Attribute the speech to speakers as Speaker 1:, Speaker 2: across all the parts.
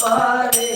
Speaker 1: परे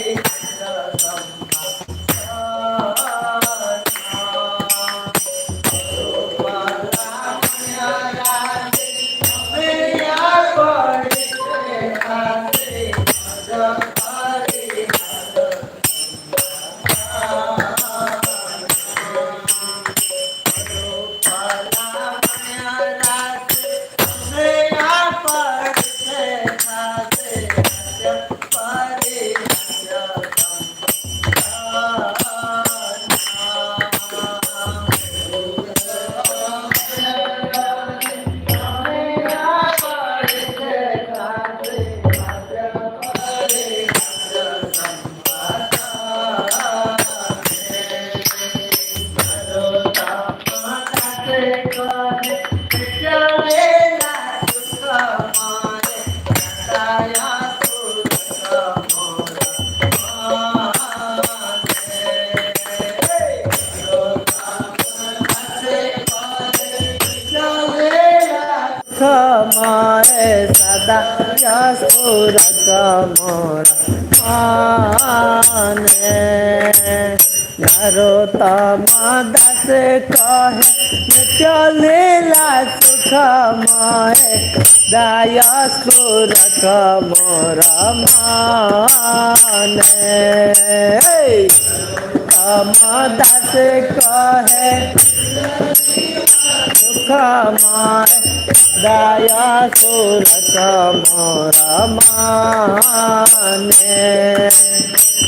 Speaker 1: माए सदा यशोरक मोर माने नरोत्तम दास कहे नित्य लीला सुख माए दया सुरक मोर माने दास कहे सुख माए दया सुरक मोर माने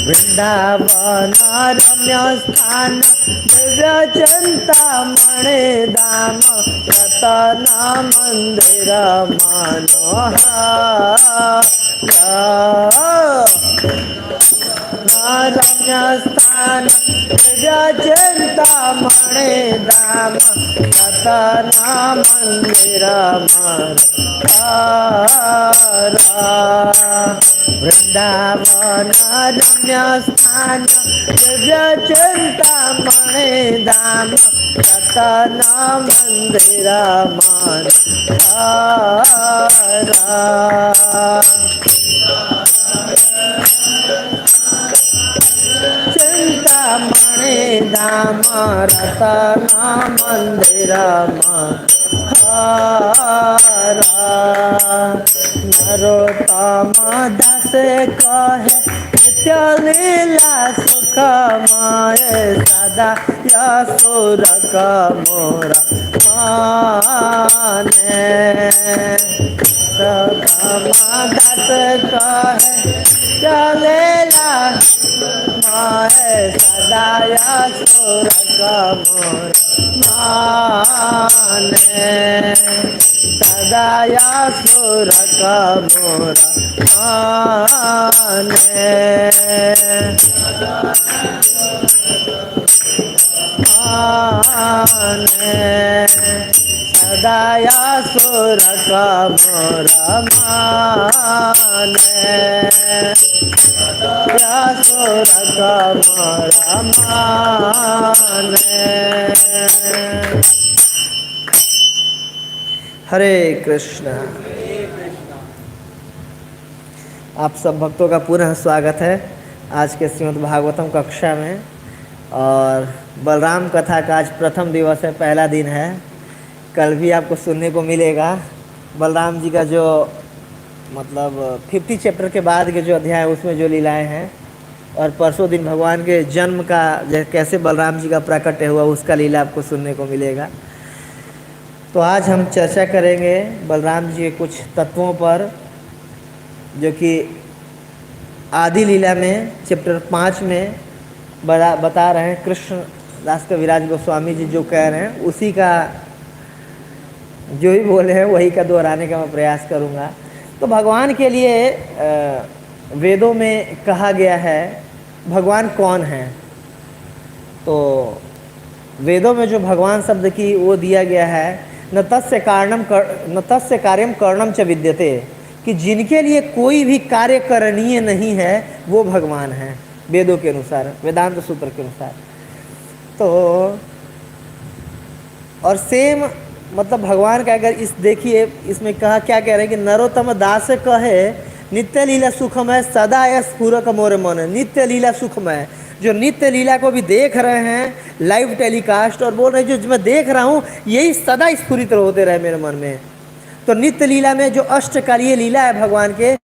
Speaker 1: वृंदावन रम्य स्थान दिव्य चिंतामणि धाम रतन मंदिर मनोहर रम्य स्थान दिव्य चिंतामणि धाम रतन मंदिर मनोहर वृंदावन रम्य स्थान दिव्य चिंतामणि धाम रतन मंदिर मनोहर चिंतामणि धाम रतन मंदिर मनोहर नरोत्तम दास कहे नित्य लीला सुख माए सदा यशोरक मोर माने दास कहे लीला माए सदा यशोरक मोर माने सदा यशोरक मोर माने सदा यशोरक मोर माने यशोरक मोर माने। हरे कृष्ण। आप सब भक्तों का पुनः स्वागत है आज के श्रीमद् भागवतम कक्षा में। और बलराम कथा का आज प्रथम दिवस है, पहला दिन है। कल भी आपको सुनने को मिलेगा बलराम जी का जो मतलब 50 चैप्टर के बाद के जो अध्याय है उसमें जो लीलाएं हैं, और परसों दिन भगवान के जन्म का कैसे बलराम जी का प्राकट्य हुआ उसका लीला आपको सुनने को मिलेगा। तो आज हम चर्चा करेंगे बलराम जी के कुछ तत्वों पर, जो कि आदि लीला में चैप्टर 5 में बता रहे हैं। कृष्ण दास कविराज गोस्वामी जी जो कह रहे हैं उसी का जो ही बोले हैं वही का दोहराने का मैं प्रयास करूँगा। तो भगवान के लिए वेदों में कहा गया है भगवान कौन है। तो वेदों में जो भगवान शब्द की वो दिया गया है न तस्य कार्यम करणम च विद्यते, कि जिनके लिए कोई भी कार्य करणीय नहीं है वो भगवान है वेदों के अनुसार, वेदांत सूत्र के अनुसार। तो और सेम मतलब भगवान का अगर इस देखिए इसमें कहा क्या कह रहे हैं कि नरोत्तम दास कहे नित्य लीला सुखमय सदा यह स्फुरक मोर मन। नित्य लीला सुखमय, जो नित्य लीला को भी देख रहे हैं लाइव टेलीकास्ट और बोल रहे हैं जो मैं देख रहा हूँ यही सदा स्फुरित होते रहे मेरे मन में। तो नित्य लीला में जो अष्टकालीय लीला है भगवान के,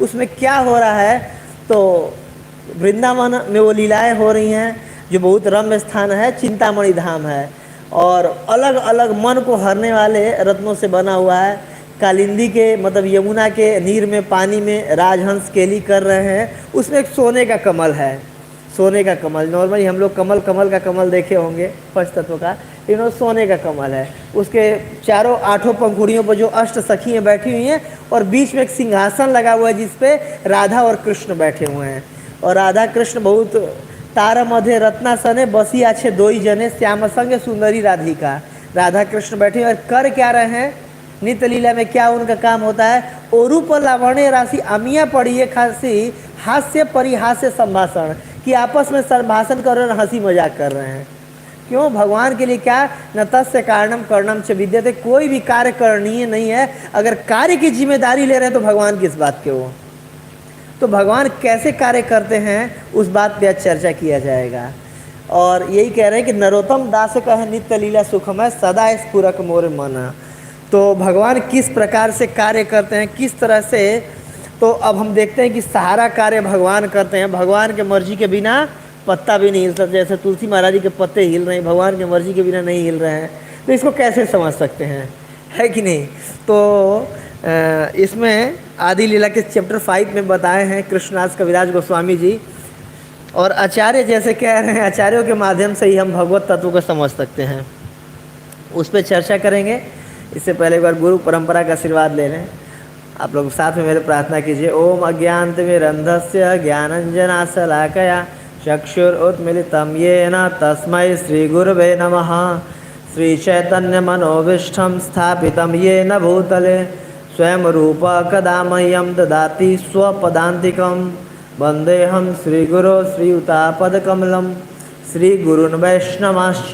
Speaker 1: उसमें क्या हो रहा है, तो वृंदावन में वो लीलाएं हो रही हैं जो बहुत रम्य स्थान है, चिंतामणि धाम है, और अलग अलग मन को हरने वाले रत्नों से बना हुआ है। कालिंदी के मतलब यमुना के नीर में पानी में राजहंस केली कर रहे हैं, उसमें एक सोने का कमल है, सोने का कमल। नॉर्मली हम लोग कमल का कमल देखे होंगे पंच तत्व का, इन्होंने सोने का कमल है। उसके चारों आठों पंखुड़ियों पर जो अष्ट सखियाँ बैठी हुई हैं और बीच में एक सिंहासन लगा हुआ है जिस पे राधा और कृष्ण बैठे हुए हैं। और राधा कृष्ण बहुत तार मध्य रत्नासने बसी आछे दोई जने श्याम संग सुंदरी राधिका। राधा कृष्ण बैठे और कर क्या रहे हैं, नित्य लीला में क्या उनका काम होता है, ओरूप लावण्य राशि अमिया पड़ी खासी हास्य परिहास्य संभाषण, कि आपस में संभाषण कर रहे हैं, हंसी मजाक कर रहे हैं। क्यों, भगवान के लिए क्या, न तस्य कारणम करणम च विद्यते, कोई भी कार्य करणीय नहीं है। अगर कार्य की जिम्मेदारी ले रहे हैं तो भगवान किस बात के हो, तो भगवान कैसे कार्य करते हैं उस बात पे आज चर्चा किया जाएगा। और यही कह रहे हैं कि नरोत्तम दास कह नित्य लीला सुखमय सदा स्फुरक मोर मन। तो भगवान किस प्रकार से कार्य करते हैं, किस तरह से, तो अब हम देखते हैं कि सारा कार्य भगवान करते हैं। भगवान के मर्जी के बिना पत्ता भी नहीं हिल सकता, जैसे तुलसी महाराज जी के पत्ते हिल रहे हैं, भगवान की मर्जी के बिना नहीं हिल रहे हैं। तो इसको कैसे समझ सकते हैं, है कि नहीं। तो इसमें आदि लीला के चैप्टर 5 में बताए हैं कृष्णदास कविराज गोस्वामी जी, और आचार्य जैसे कह रहे हैं, आचार्यों के माध्यम से ही हम भगवत तत्व को समझ सकते हैं, उस पर चर्चा करेंगे। इससे पहले एक बार गुरु परंपरा का आशीर्वाद ले लें। आप लोग साथ में मेरे प्रार्थना कीजिए। ओम अज्ञानतिमिरन्धस्य ज्ञानञ्जनाशलाकया चक्षुरुन्मीलितं येन तस्मै श्रीगुरवे नमः। श्रीचैतन्यमनोभीष्टं स्थापितं येन भूतले स्वयं रूप कदा मह्यं ददाति स्वपदान्तिकं। वन्देऽहं श्रीगुरो श्रीयुतापदकमलं श्रीगुरून् वैष्णवांश्च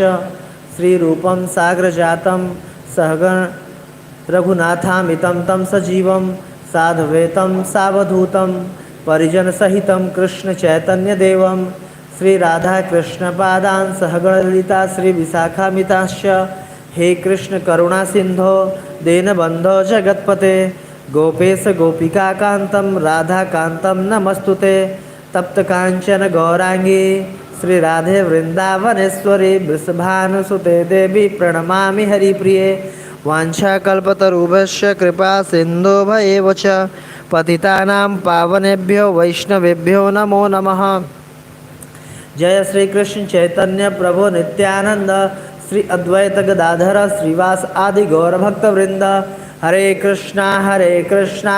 Speaker 1: श्रीरूपं साग्रजातं सहगण रघुनाथामितं तं सजीवं साधवेतं सावधूतं परिजनसहितं कृष्णचैतन्यदेवं श्रीराधाकृष्णपादान् सहगणललिता श्रीविशाखामिताश्च। हे कृष्ण करुणा सिंधो दीनबन्धो जगत्पते गोपेश गोपिकाकान्तं राधाकान्तं नमस्तुते। तप्तकाञ्चन गौरांगी श्रीराधे वृन्दावनेश्वरी वृषभानुसुते देवी प्रणमामि हरिप्रिये। वाञ्छाकल्पतरुभ्यश्च कृपा सिन्धुभ्येव च पतितानां पावनेभ्यो वैष्णवेभ्यो नमो नमः। जय श्री कृष्ण चैतन्य प्रभु नित्यानंद श्री अद्वैत गदाधर श्रीवास आदि गौर भक्त वृंद। हरे कृष्णा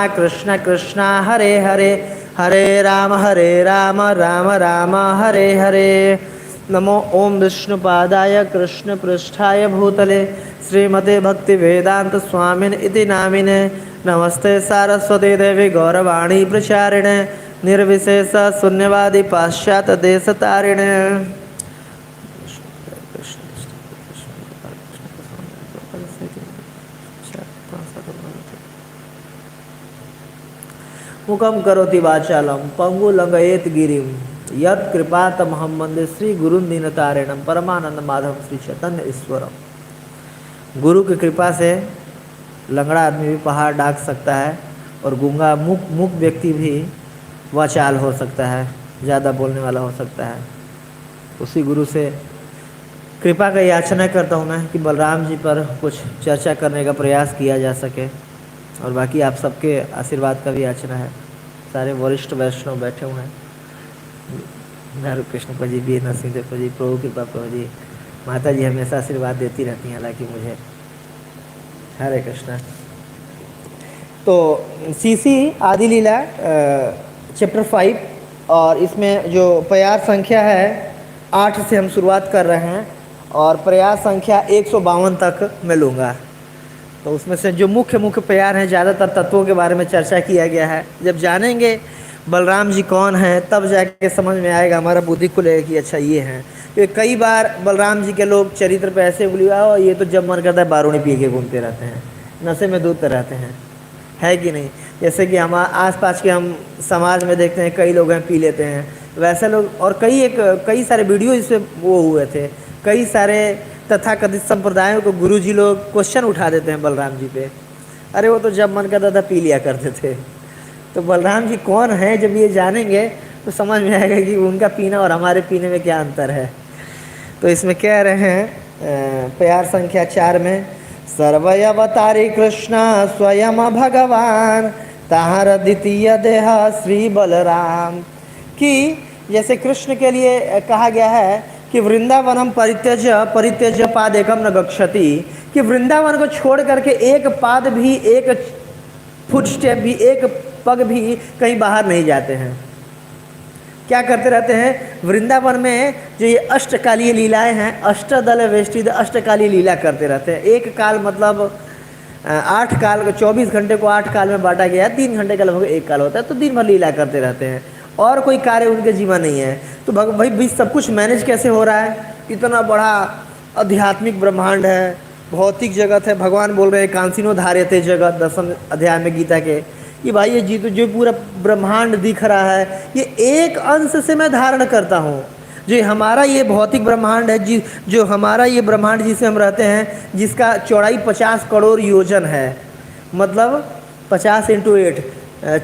Speaker 1: कृष्ण कृष्णा हरे हरे, हरे राम राम राम हरे हरे। नमो ओम विष्णुपादाय कृष्ण पृष्ठाय भूतले श्रीमते भक्ति वेदांत स्वामिन इति नामिने। नमस्ते सारस्वती देवी गौरवाणी प्रचारिणे निर्विशेष शून्यवादी पाश्चात्य देश तारिणे। मुखम करोति वाचालम पंगु लंघयेत गिरिम यत् कृपातमहं वन्दे श्री गुरुं दीनतारिणं परमानंद माधव श्री चैतन्य ईश्वरम। गुरु की कृपा से लंगड़ा आदमी भी पहाड़ डाक सकता है और गूंगा मुख व्यक्ति भी वाचाल हो सकता है, ज़्यादा बोलने वाला हो सकता है। उसी गुरु से कृपा का याचना करता हूँ मैं कि बलराम जी पर कुछ चर्चा करने का प्रयास किया जा सके, और बाकी आप सबके आशीर्वाद का भी याचना है। सारे वरिष्ठ वैष्णव बैठे हुए हैं, नारू कृष्ण जी बी नरसिंह जी, प्रभु कृपा प्रभु जी, माता जी हमेशा आशीर्वाद देती रहती हैं हालांकि मुझे। हरे कृष्णा। तो सीसी आदि लीला चैप्टर 5, और इसमें जो प्रयास संख्या है 8 से हम शुरुआत कर रहे हैं और प्रयास संख्या 152 तक मैं लूँगा। तो उसमें से जो मुख्य प्रयास हैं, ज़्यादातर तत्वों के बारे में चर्चा किया गया है। जब जानेंगे बलराम जी कौन हैं तब जाके समझ में आएगा, हमारा बुद्धि खुलेगा कि अच्छा ये हैं। क्योंकि कई बार बलराम जी के लोग चरित्र पे ऐसे उंगली ये तो जब मन करता है बारूणी पी के घूमते रहते हैं, नशे में डूबते रहते हैं, है कि नहीं। जैसे कि हम आसपास के हम समाज में देखते हैं कई लोग हैं पी लेते हैं, वैसे लोग और कई सारे वीडियो इससे वो हुए थे। कई सारे तथाकथित संप्रदायों को गुरुजी लोग क्वेश्चन उठा देते हैं बलराम जी पे, अरे वो तो जब मन करता था पी लिया करते थे। तो बलराम जी कौन है, जब ये जानेंगे तो समझ में आएगा कि उनका पीना और हमारे पीने में क्या अंतर है। तो इसमें कह रहे हैं प्यार संख्या 4 में, सर्वयवतारी कृष्ण स्वयं भगवान ताहर द्वितीय देह श्री बलराम। कि जैसे कृष्ण के लिए कहा गया है कि वृंदावनम परित्यज पादेकम न गच्छति, कि वृंदावन को छोड़ करके एक पाद भी, एक फुटस्टेप भी, एक पग भी कहीं बाहर नहीं जाते हैं। क्या करते रहते हैं वृंदावन में, जो ये अष्टकालीय लीलाएं हैं, अष्टदल वेष्टिद अष्टकालीय लीला करते रहते हैं। एक काल मतलब 8 काल को, 24 घंटे को 8 काल में बांटा गया, 3 घंटे का लगभग एक काल होता है, तो दिन भर लीला करते रहते हैं और कोई कार्य उनके जीवन नहीं है। तो भाई सब कुछ मैनेज कैसे हो रहा है? इतना बड़ा आध्यात्मिक ब्रह्मांड है, भौतिक जगत है। भगवान बोल रहे हैं कांसिनो धार्यते जगत, 10वें अध्याय में गीता के, कि भाई ये जो पूरा ब्रह्मांड दिख रहा है, ये एक अंश से मैं धारण करता हूँ। जो हमारा ये भौतिक ब्रह्मांड है, जो हमारा ये ब्रह्मांड जिसे हम रहते हैं, जिसका चौड़ाई 50 करोड़ योजन है, मतलब 50 × 8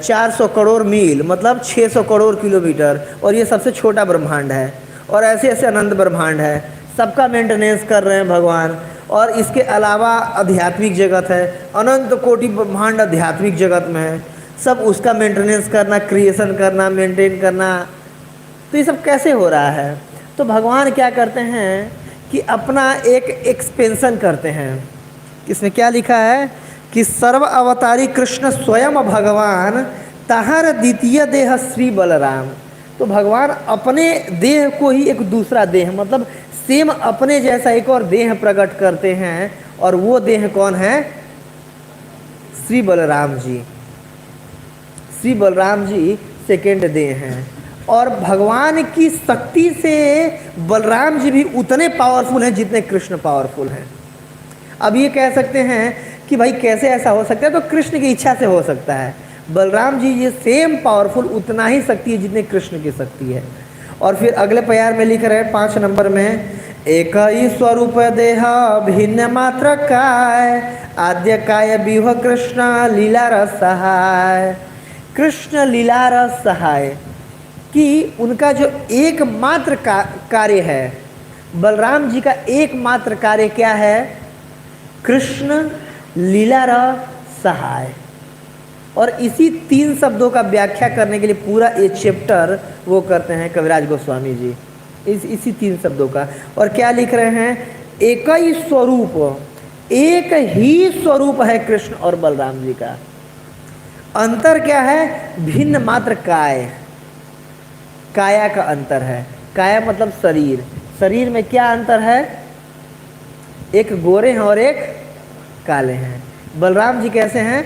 Speaker 1: 400 करोड़ मील, मतलब 600 करोड़ किलोमीटर, और ये सबसे छोटा ब्रह्मांड है। और ऐसे ऐसे अनंत ब्रह्मांड है, सबका मेंटेनेंस कर रहे हैं भगवान। और इसके अलावा आध्यात्मिक जगत है, अनंत कोटि ब्रह्मांड आध्यात्मिक जगत में है, सब उसका मेंटेनेंस करना, क्रिएशन करना, मेंटेन करना। तो ये सब कैसे हो रहा है? तो भगवान क्या करते हैं कि अपना एक एक्सपेंशन करते हैं। इसमें क्या लिखा है कि सर्व अवतारी कृष्ण स्वयं भगवान ताहर द्वितीय देह श्री बलराम। तो भगवान अपने देह को ही एक दूसरा देह, मतलब सेम अपने जैसा एक और देह प्रकट करते हैं, और वो देह कौन है? श्री बलराम जी। श्री बलराम जी सेकेंड देह हैं। और भगवान की शक्ति से बलराम जी भी उतने पावरफुल हैं जितने कृष्ण पावरफुल हैं। अब ये कह सकते हैं कि भाई कैसे ऐसा हो सकता है? तो कृष्ण की इच्छा से हो सकता है। बलराम जी ये सेम पावरफुल, उतना ही शक्ति है जितने कृष्ण की शक्ति है। और फिर अगले प्यार में लिख रहे हैं 5 नंबर में, एक ही स्वरूप देह भिन्न मात्र काय आद्य काय विह कृष्ण लीला रस सहाय। कृष्ण लीला रस सहाय, कि उनका जो एकमात्र कार्य है, बलराम जी का एकमात्र कार्य क्या है? कृष्ण लीला रस सहाय। और इसी 3 शब्दों का व्याख्या करने के लिए पूरा ये चैप्टर वो करते हैं कविराज गोस्वामी जी, इसी 3 शब्दों का। और क्या लिख रहे हैं? एक ही स्वरूप, एक ही स्वरूप है कृष्ण और बलराम जी का। अंतर क्या है? भिन्न मात्र काय, काया का अंतर है। काया मतलब शरीर। शरीर में क्या अंतर है? एक गोरे हैं और एक काले हैं। बलराम जी कैसे हैं?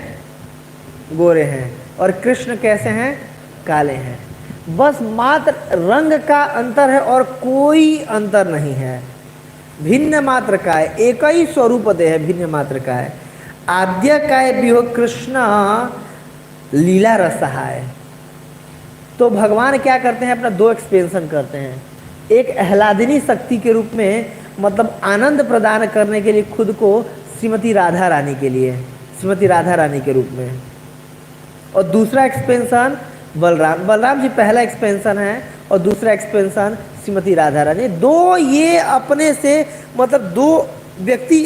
Speaker 1: गोरे हैं। और कृष्ण कैसे हैं? काले हैं। बस मात्र रंग का अंतर है और कोई अंतर नहीं है। भिन्न मात्र काय, एक ही स्वरूप दे है, भिन्न मात्र काय। आद्य काय विहो कृष्ण लीला रसहाय। तो भगवान क्या करते हैं? अपना 2 एक्सपेंशन करते हैं। एक आह्लादिनी शक्ति के रूप में, मतलब आनंद प्रदान करने के लिए खुद को श्रीमती राधा रानी के लिए, श्रीमती राधा रानी के रूप में। और दूसरा एक्सपेंशन बलराम जी पहला एक्सपेंशन है, और दूसरा एक्सपेंशन श्रीमती राधा रानी। 2 ये अपने से, मतलब 2 व्यक्ति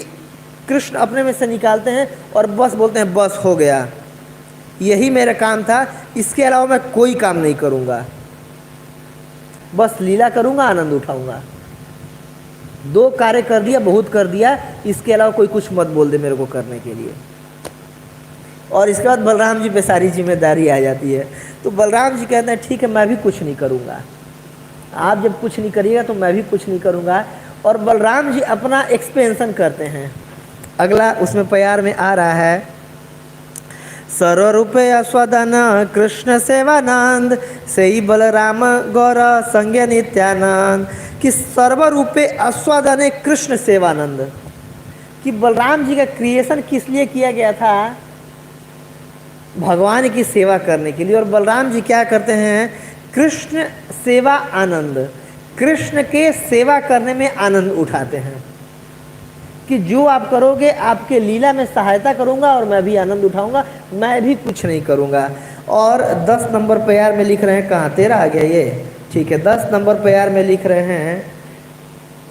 Speaker 1: कृष्ण अपने में से निकालते हैं और बस बोलते हैं बस हो गया, यही मेरा काम था, इसके अलावा मैं कोई काम नहीं करूँगा, बस लीला करूँगा, आनंद उठाऊँगा। 2 कार्य कर दिया, बहुत कर दिया, इसके अलावा कोई कुछ मत बोल दे मेरे को करने के लिए। और इसके बाद बलराम जी पे सारी जिम्मेदारी आ जाती है। तो बलराम जी कहते हैं ठीक है, मैं भी कुछ नहीं करूँगा, आप जब कुछ नहीं करिएगा तो मैं भी कुछ नहीं करूँगा। और बलराम जी अपना एक्सपेंशन करते हैं। अगला उसमें प्यार में आ रहा है, सर्वरूपे अस्वदन कृष्ण सेवानंद से ही बलराम गौर संज्ञ नित्यानंद। कि सर्वरूपे अस्वदन कृष्ण सेवानंद, कि बलराम जी का क्रिएशन किस लिए किया गया था? भगवान की सेवा करने के लिए। और बलराम जी क्या करते हैं, कृष्ण सेवा आनंद, कृष्ण के सेवा करने में आनंद उठाते हैं कि जो आप करोगे आपके लीला में सहायता करूंगा और मैं भी आनंद उठाऊंगा, मैं भी कुछ नहीं करूंगा। और 10 नंबर प्यार में लिख रहे हैं, कहाँ 13 आ गया ये, ठीक है, 10 नंबर प्यार में लिख रहे हैं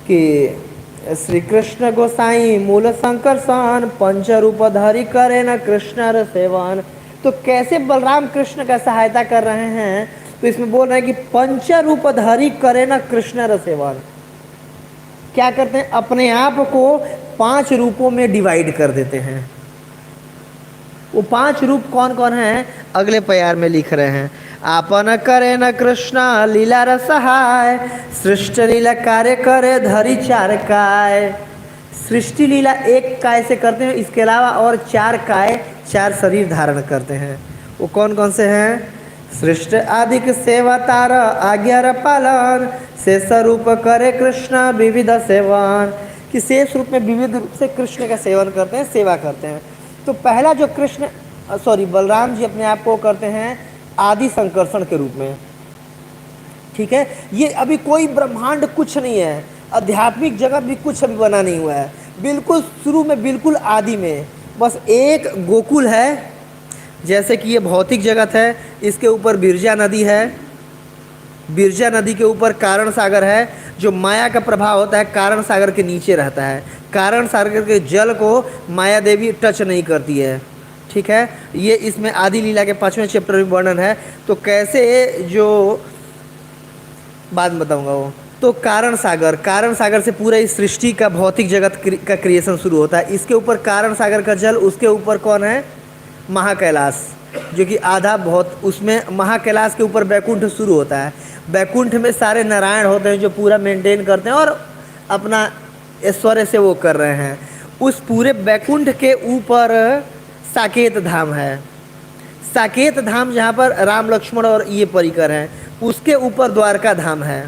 Speaker 1: कि श्री कृष्ण गोसाई मूल संकर्षण पंच रूपधारी करे न कृष्ण र सेवन। तो कैसे बलराम कृष्ण का सहायता कर रहे हैं, तो इसमें बोल रहे हैं कि पंच रूपधारी करे न कृष्ण र सेवन। क्या करते हैं, अपने आप को 5 रूपों में डिवाइड कर देते हैं। वो 5 रूप कौन कौन हैं, अगले प्यार में लिख रहे हैं। आपन करे न कृष्ण लीला रसहाय, सृष्टि लीला कार्य करे धरी 4 काय। सृष्टि लीला 1 काय से करते हैं, इसके अलावा और 4 काय 4 शरीर धारण करते हैं। वो कौन कौन से हैं, सृष्टि आदि के सेवा तार आज्ञा र पालन, शेष रूप करे कृष्ण विविध सेवन। कि शेष रूप में विविध रूप से कृष्ण का सेवन करते हैं, सेवा करते हैं। तो पहला जो बलराम जी अपने आप को करते हैं आदि संकर्षण के रूप में, ठीक है। ये अभी कोई ब्रह्मांड कुछ नहीं है, आध्यात्मिक जगत भी कुछ अभी बना नहीं हुआ है, बिल्कुल शुरू में, बिल्कुल आदि में बस एक गोकुल है। जैसे कि ये भौतिक जगत है, इसके ऊपर बिरजा नदी है, बिरजा नदी के ऊपर कारण सागर है, जो माया का प्रभाव होता है कारण सागर के नीचे रहता है। कारण सागर के जल को माया देवी टच नहीं करती है, ठीक है। ये इसमें आदि लीला के 5वें चैप्टर में वर्णन है। तो कैसे, जो बाद में बताऊंगा वो। तो कारण सागर से पूरा इस सृष्टि का भौतिक जगत का क्रिएशन शुरू होता है। इसके ऊपर कारण सागर का जल, उसके ऊपर कौन है, महाकैलाश, जो कि आधा बहुत, उसमें महाकैलाश के ऊपर बैकुंठ शुरू होता है। बैकुंठ में सारे नारायण होते हैं जो पूरा मेंटेन करते हैं और अपना ऐश्वर्य से वो कर रहे हैं। उस पूरे बैकुंठ के ऊपर साकेत धाम है। साकेत धाम जहाँ पर राम लक्ष्मण और ये परिकर हैं, उसके ऊपर द्वारका धाम है।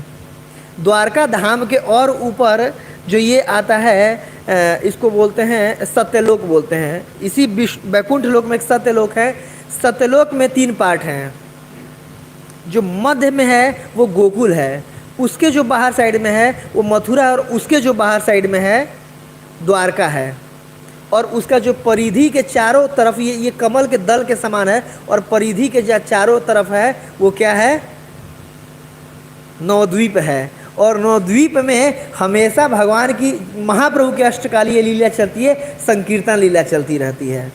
Speaker 1: द्वारका धाम के और ऊपर जो ये आता है, इसको बोलते हैं सत्यलोक बोलते हैं। इसी बैकुंठ लोक में एक सत्यलोक है। सत्यलोक में 3 पार्ट हैं। जो मध्य में है वो गोकुल है, उसके जो बाहर साइड में है वो मथुरा, और उसके जो बाहर साइड में है द्वारका है। और उसका जो परिधि के चारों तरफ, ये कमल के दल के समान है, और परिधि के जो चारों तरफ है वो क्या है, नवद्वीप है। और नवद्वीप में हमेशा भगवान की, महाप्रभु की अष्टकालीय लीला चलती है, संकीर्तन लीला चलती रहती है।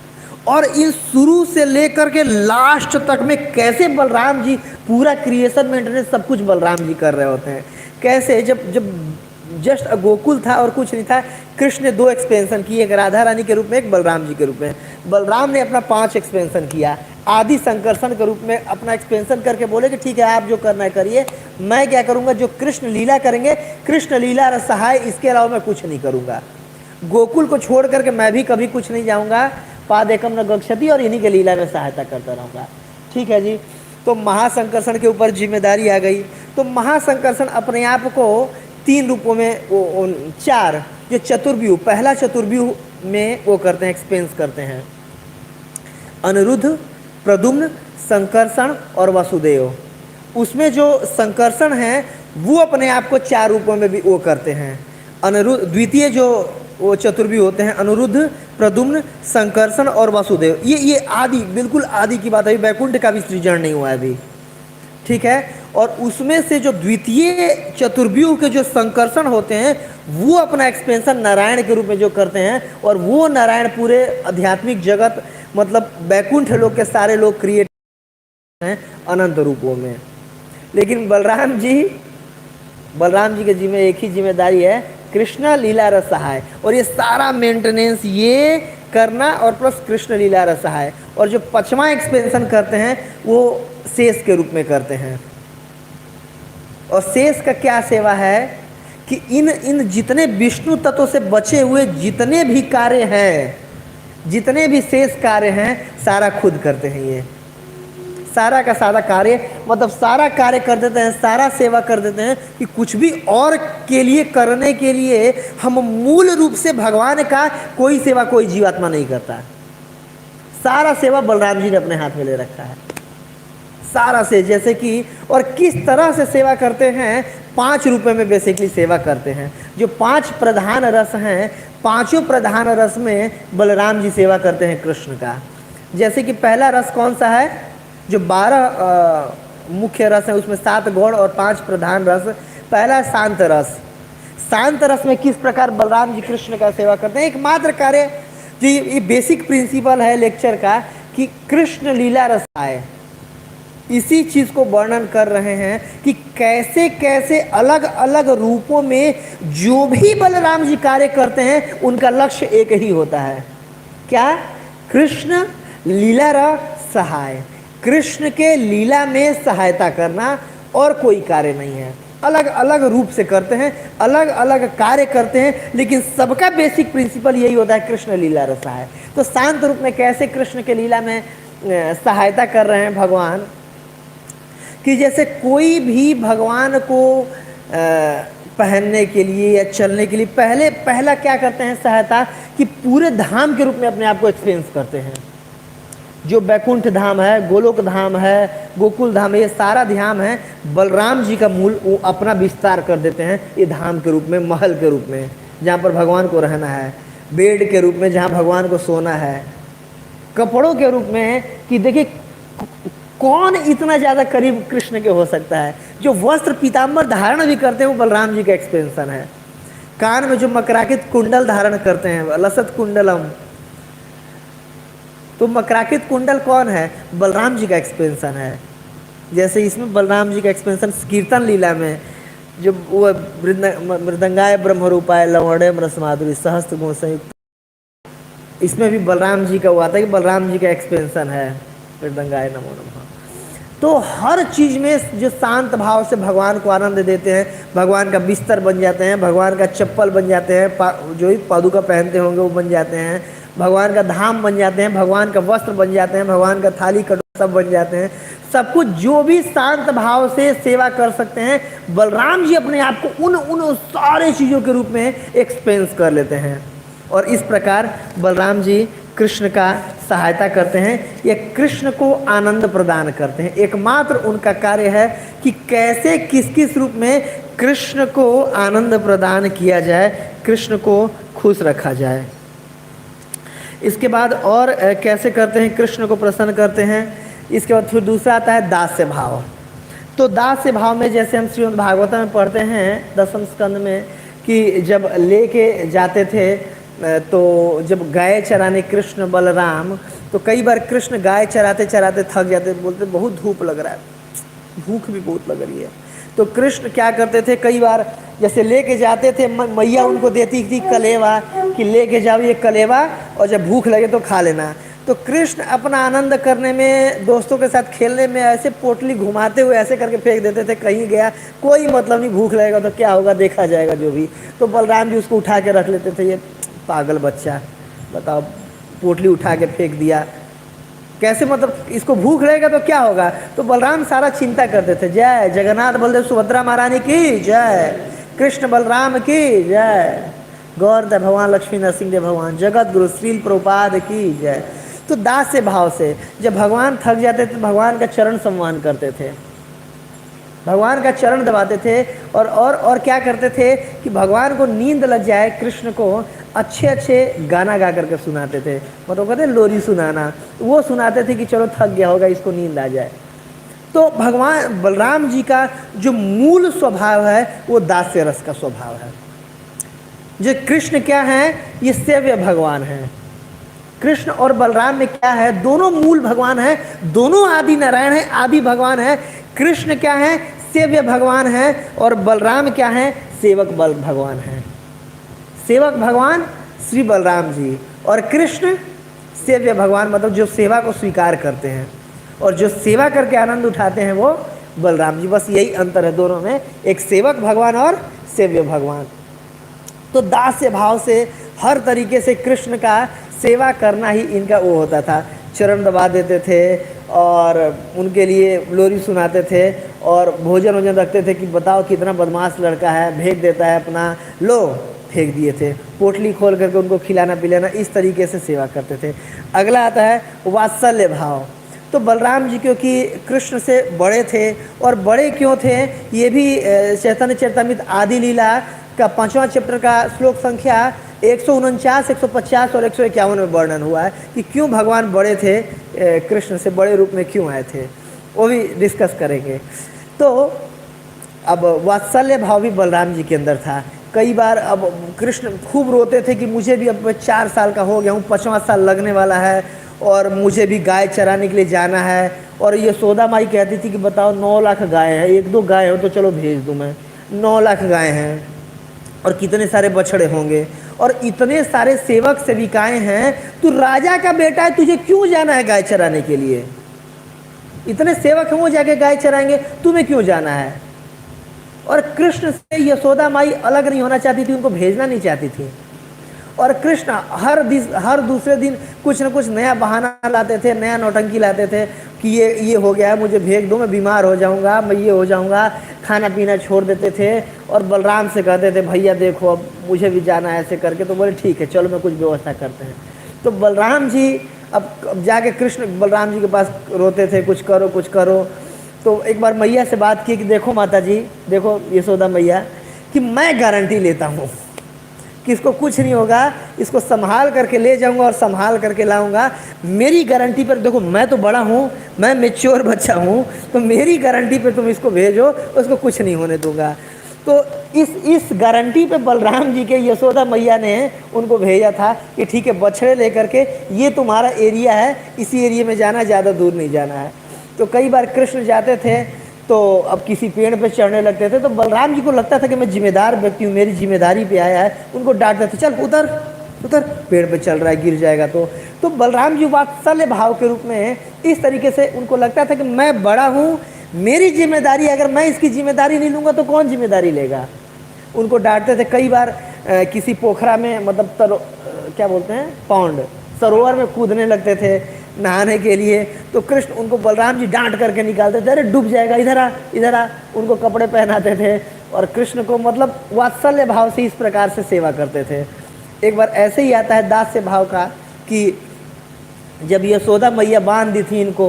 Speaker 1: और इन शुरू से लेकर के लास्ट तक में कैसे बलराम जी पूरा क्रिएशन मेंटेनेंस सब कुछ बलराम जी कर रहे होते हैं। कैसे, जब जस्ट गोकुल था और कुछ नहीं था, कृष्ण ने 2 एक्सपेंशन किए, एक राधा रानी के रूप में, एक बलराम जी के रूप में। बलराम ने अपना 5 एक्सपेंशन किया, आदि संकर्षण के रूप में अपना एक्सपेंशन करके बोले कि ठीक है आप जो करना है करिए, मैं क्या करूँगा, जो कृष्ण लीला करेंगे, कृष्ण लीला रस सहाय, इसके अलावा मैं कुछ नहीं करूँगा। गोकुल को छोड़ करके मैं भी कभी कुछ नहीं जाऊँगा, पादेकम न गच्छति, और इन्हीं के लीला में सहायता करता रहूँगा, ठीक है जी। तो महासंकर्षण के ऊपर जिम्मेदारी आ गई। तो महासंकर्षण अपने आप को 3 रूपों में, 4 जो चतुर्व्यूह, पहला चतुर्व्यूह में वो करते हैं, एक्सपेंस करते हैं, अनिरुद्ध, प्रद्युम्न, संकर्षण और वसुदेव। उसमें जो संकर्षण है वो अपने आप को 4 रूपों में भी वो करते हैं। अनिरुद्ध, द्वितीय जो वो चतुर्व्यूह होते हैं, अनिरुद्ध, प्रद्युम्न, संकर्षण और वसुदेव। ये आदि, बिल्कुल आदि की बात है, बैकुंठ का भी सृजन नहीं हुआ है अभी, ठीक है। और उसमें से जो द्वितीय चतुर्व्यूह के जो संकर्षण होते हैं वो अपना एक्सपेंशन नारायण के रूप में जो करते हैं, और वो नारायण पूरे आध्यात्मिक जगत, मतलब बैकुंठ लोग के सारे लोग क्रिएट हैं अनंत रूपों में। लेकिन बलराम जी के जिम्मे एक ही जिम्मेदारी है, कृष्ण लीला रस सहाय, और ये सारा मेंटेनेंस ये करना, और प्लस कृष्ण लीला रस सहाय। और जो 5वां एक्सपेंशन करते हैं वो शेष के रूप में करते हैं। और शेष का क्या सेवा है कि इन जितने विष्णु तत्वों से बचे हुए जितने भी कार्य हैं, जितने भी शेष कार्य हैं, सारा खुद करते हैं। ये सारा का सारा कार्य, मतलब सारा कार्य कर देते हैं, सारा सेवा कर देते हैं कि कुछ भी और के लिए करने के लिए हम मूल रूप से भगवान का कोई सेवा कोई जीवात्मा नहीं करता। सारा सेवा बलराम जी ने अपने हाथ में ले रखा है, सारा से, जैसे कि, और किस तरह से सेवा करते हैं, 5 रुपए में बेसिकली सेवा करते हैं। जो 5 प्रधान रस हैं, पांचों प्रधान रस में बलराम जी सेवा करते हैं कृष्ण का। जैसे कि पहला रस कौन सा है, जो 12 मुख्य रस है उसमें 7 गौड़ और 5 प्रधान रस। पहला शांत रस। शांत रस में किस प्रकार बलराम जी कृष्ण का सेवा करते हैं, एकमात्र कार्य जो ये बेसिक प्रिंसिपल है लेक्चर का कि कृष्ण लीला रस आए, इसी चीज को वर्णन कर रहे हैं कि कैसे कैसे अलग अलग रूपों में जो भी बलराम जी कार्य करते हैं उनका लक्ष्य एक ही होता है, क्या, कृष्ण लीला रस सहाय, कृष्ण के लीला में सहायता करना, और कोई कार्य नहीं है। अलग अलग रूप से करते हैं, अलग अलग कार्य करते हैं, लेकिन सबका बेसिक प्रिंसिपल यही होता है, कृष्ण लीला रस सहाय। तो शांत रूप में कैसे कृष्ण के लीला में सहायता कर रहे हैं भगवान, कि जैसे कोई भी भगवान को पहनने के लिए या चलने के लिए पहला क्या करते हैं सहायता, कि पूरे धाम के रूप में अपने आप को एक्सपीरियंस करते हैं। जो बैकुंठ धाम है, गोलोक धाम है, गोकुल धाम है, ये सारा धाम है, बलराम जी का मूल वो अपना विस्तार कर देते हैं ये धाम के रूप में, महल के रूप में जहाँ पर भगवान को रहना है, बेड के रूप में जहाँ भगवान को सोना है, कपड़ों के रूप में कि देखिए कौन इतना ज़्यादा करीब कृष्ण के हो सकता है। जो वस्त्र पीताम्बर धारण भी करते हैं वो बलराम जी का एक्सपेंशन है। कान में जो मकराकित कुंडल धारण करते हैं, लसत कुंडलम, तो मकराकित कुंडल कौन है, बलराम जी का एक्सपेंशन है। जैसे इसमें बलराम जी का एक्सपेंशन कीर्तन लीला में जो वो मृदंगाय ब्रह्मरूपाय लवणे रसमाधुरी सहस्त्र गुण संयुक्त, इसमें भी बलराम जी का वो आता है कि बलराम जी का एक्सपेंशन है, मृदंगाय नमो नमः। तो हर चीज़ में जो शांत भाव से भगवान को आनंद देते हैं, भगवान का बिस्तर बन जाते हैं, भगवान का चप्पल बन जाते हैं, जो ही पादुका पहनते होंगे वो बन जाते हैं, भगवान का धाम बन जाते हैं, भगवान का वस्त्र बन जाते हैं, भगवान का थाली कटोरा सब बन जाते हैं। सब कुछ जो भी शांत भाव से सेवा कर सकते हैं, बलराम जी अपने आप को उन सारे चीज़ों के रूप में एक्सपेंस कर लेते हैं, और इस प्रकार बलराम जी कृष्ण का सहायता करते हैं, ये कृष्ण को आनंद प्रदान करते हैं। एकमात्र उनका कार्य है कि कैसे किस किस रूप में कृष्ण को आनंद प्रदान किया जाए, कृष्ण को खुश रखा जाए। इसके बाद और कैसे करते हैं, कृष्ण को प्रसन्न करते हैं। इसके बाद फिर दूसरा आता है दास्य भाव। तो दास्य भाव में जैसे हम श्रीमद् भागवतम में पढ़ते हैं 10वें स्कंद में कि जब लेके जाते थे तो जब गाय चराने कृष्ण बलराम, तो कई बार कृष्ण गाय चराते चराते थक जाते, बोलते बहुत धूप लग रहा है, भूख भी बहुत लग रही है। तो कृष्ण क्या करते थे, कई बार जैसे लेके जाते थे, मैया उनको देती थी कलेवा कि लेके जाओ ये कलेवा और जब भूख लगे तो खा लेना। तो कृष्ण अपना आनंद करने में, दोस्तों के साथ खेलने में ऐसे पोटली घुमाते हुए ऐसे करके फेंक देते थे, कहीं गया कोई मतलब नहीं, भूख लगेगा तो क्या होगा देखा जाएगा जो भी। तो बलराम जी उसको उठा के रख लेते थे, ये पागल बच्चा, बताओ पोटली उठा के फेंक दिया, कैसे, मतलब इसको भूख लगेगा तो क्या होगा। तो बलराम सारा चिंता करते थे। जय जगन्नाथ बलदेव सुभद्रा महारानी की जय, कृष्ण बलराम की जय, गौरदेव भगवान लक्ष्मी नरसिंह देव भगवान, जगत गुरु श्रील प्रभुपाद की जय। तो दास से भाव से जब भगवान थक जाते थे भगवान का चरण सम्मान करते थे, भगवान का चरण दबाते थे, और क्या करते थे कि भगवान को नींद लग जाए, कृष्ण को अच्छे अच्छे गाना गा करके सुनाते थे, मतलब कहते हैं लोरी सुनाना, वो सुनाते थे कि चलो थक गया होगा इसको नींद आ जाए। तो भगवान बलराम जी का जो मूल स्वभाव है वो दास्य रस का स्वभाव है। जो कृष्ण क्या है, ये सेव्य भगवान है। कृष्ण और बलराम में क्या है, दोनों मूल भगवान है, दोनों आदि नारायण है, आदि भगवान है। कृष्ण क्या है, सेव्य भगवान है, और बलराम क्या है, सेवक बल भगवान है। सेवक भगवान श्री बलराम जी, और कृष्ण सेव्य भगवान, मतलब जो सेवा को स्वीकार करते हैं और जो सेवा करके आनंद उठाते हैं वो बलराम जी। बस यही अंतर है दोनों में, एक सेवक भगवान और सेव्य भगवान। तो दास्य भाव से हर तरीके से कृष्ण का सेवा करना ही इनका वो होता था। चरण दबा देते थे और उनके लिए लोरी सुनाते थे और भोजन वोजन रखते थे कि बताओ कितना बदमाश लड़का है, भेज देता है अपना, लो फेंक दिए थे, पोटली खोल करके उनको खिलाना पिलाना, इस तरीके से सेवा करते थे। अगला आता है वात्सल्य भाव। तो बलराम जी क्योंकि कृष्ण से बड़े थे, और बड़े क्यों थे ये भी चैतन्य चरितामृत आदि लीला का 5वां चैप्टर का श्लोक संख्या 149, 150 और 151 में वर्णन हुआ है कि क्यों भगवान बड़े थे, कृष्ण से बड़े रूप में क्यों आए थे, वो भी डिस्कस करेंगे। तो अब वात्सल्य भाव भी बलराम जी के अंदर था। कई बार अब कृष्ण खूब रोते थे कि मुझे भी अब 4 साल का हो गया हूँ, 5वां साल लगने वाला है और मुझे भी गाय चराने के लिए जाना है। और यशोदा माई कहती थी कि बताओ 9 लाख गाय हैं, 1-2 गाय हो तो चलो भेज दूँ मैं, 9 लाख गाय हैं और कितने सारे बछड़े होंगे और इतने सारे सेवक सेविकाएं हैं, तू राजा का बेटा है, तुझे क्यों जाना है गाय चराने के लिए? इतने सेवक हैं वो जाके गाय चराएंगे, तुम्हें क्यों जाना है? और कृष्ण से यशोदा माई अलग नहीं होना चाहती थी, उनको भेजना नहीं चाहती थी। और कृष्ण हर दूसरे दिन कुछ न कुछ नया बहाना लाते थे, नया नौटंकी लाते थे कि ये हो गया है, मुझे भेज दो, मैं बीमार हो जाऊंगा, मैं ये हो जाऊंगा, खाना पीना छोड़ देते थे। और बलराम से कहते थे भैया देखो अब मुझे भी जाना है, ऐसे करके। तो बोले ठीक है चलो मैं कुछ व्यवस्था करते हैं। तो बलराम जी अब जाके कृष्ण बलराम जी के पास रोते थे, कुछ करो कुछ करो। तो एक बार मैया से बात की कि देखो माता जी, देखो यशोदा मैया, कि मैं गारंटी लेता हूँ कि इसको कुछ नहीं होगा, इसको संभाल करके ले जाऊंगा और संभाल करके लाऊंगा, मेरी गारंटी पर। देखो मैं तो बड़ा हूँ, मैं मैच्योर बच्चा हूँ, तो मेरी गारंटी पे तुम इसको भेजो, उसको कुछ नहीं होने दूंगा। तो इस गारंटी पे बलराम जी के यशोदा मैया ने उनको भेजा था कि ठीक है बछड़े लेकर के, ये तुम्हारा एरिया है, इसी एरिया में जाना, ज़्यादा दूर नहीं जाना है। तो कई बार कृष्ण जाते थे तो अब किसी पेड़ पे चढ़ने लगते थे, तो बलराम जी को लगता था कि मैं जिम्मेदार व्यक्ति हूँ, मेरी जिम्मेदारी पे आया है, उनको डांटते थे चल उतर उतर, पेड़ पे चल रहा है गिर जाएगा। तो बलराम जी वात्सल्य भाव के रूप में इस तरीके से उनको लगता था कि मैं बड़ा हूँ, मेरी जिम्मेदारी, अगर मैं इसकी जिम्मेदारी नहीं लूँगा तो कौन जिम्मेदारी लेगा। उनको डांटते थे। कई बार किसी पोखरा में, मतलब क्या बोलते हैं, पौंड, सरोवर में कूदने लगते थे नहाने के लिए, तो कृष्ण उनको बलराम जी डांट करके निकालते थे, अरे डूब जाएगा, इधर आ इधर आ, उनको कपड़े पहनाते थे और कृष्ण को मतलब वात्सल्य भाव से इस प्रकार से सेवा करते थे। एक बार ऐसे ही आता है दास्य भाव का कि जब यशोदा मैया बांध दी थी इनको,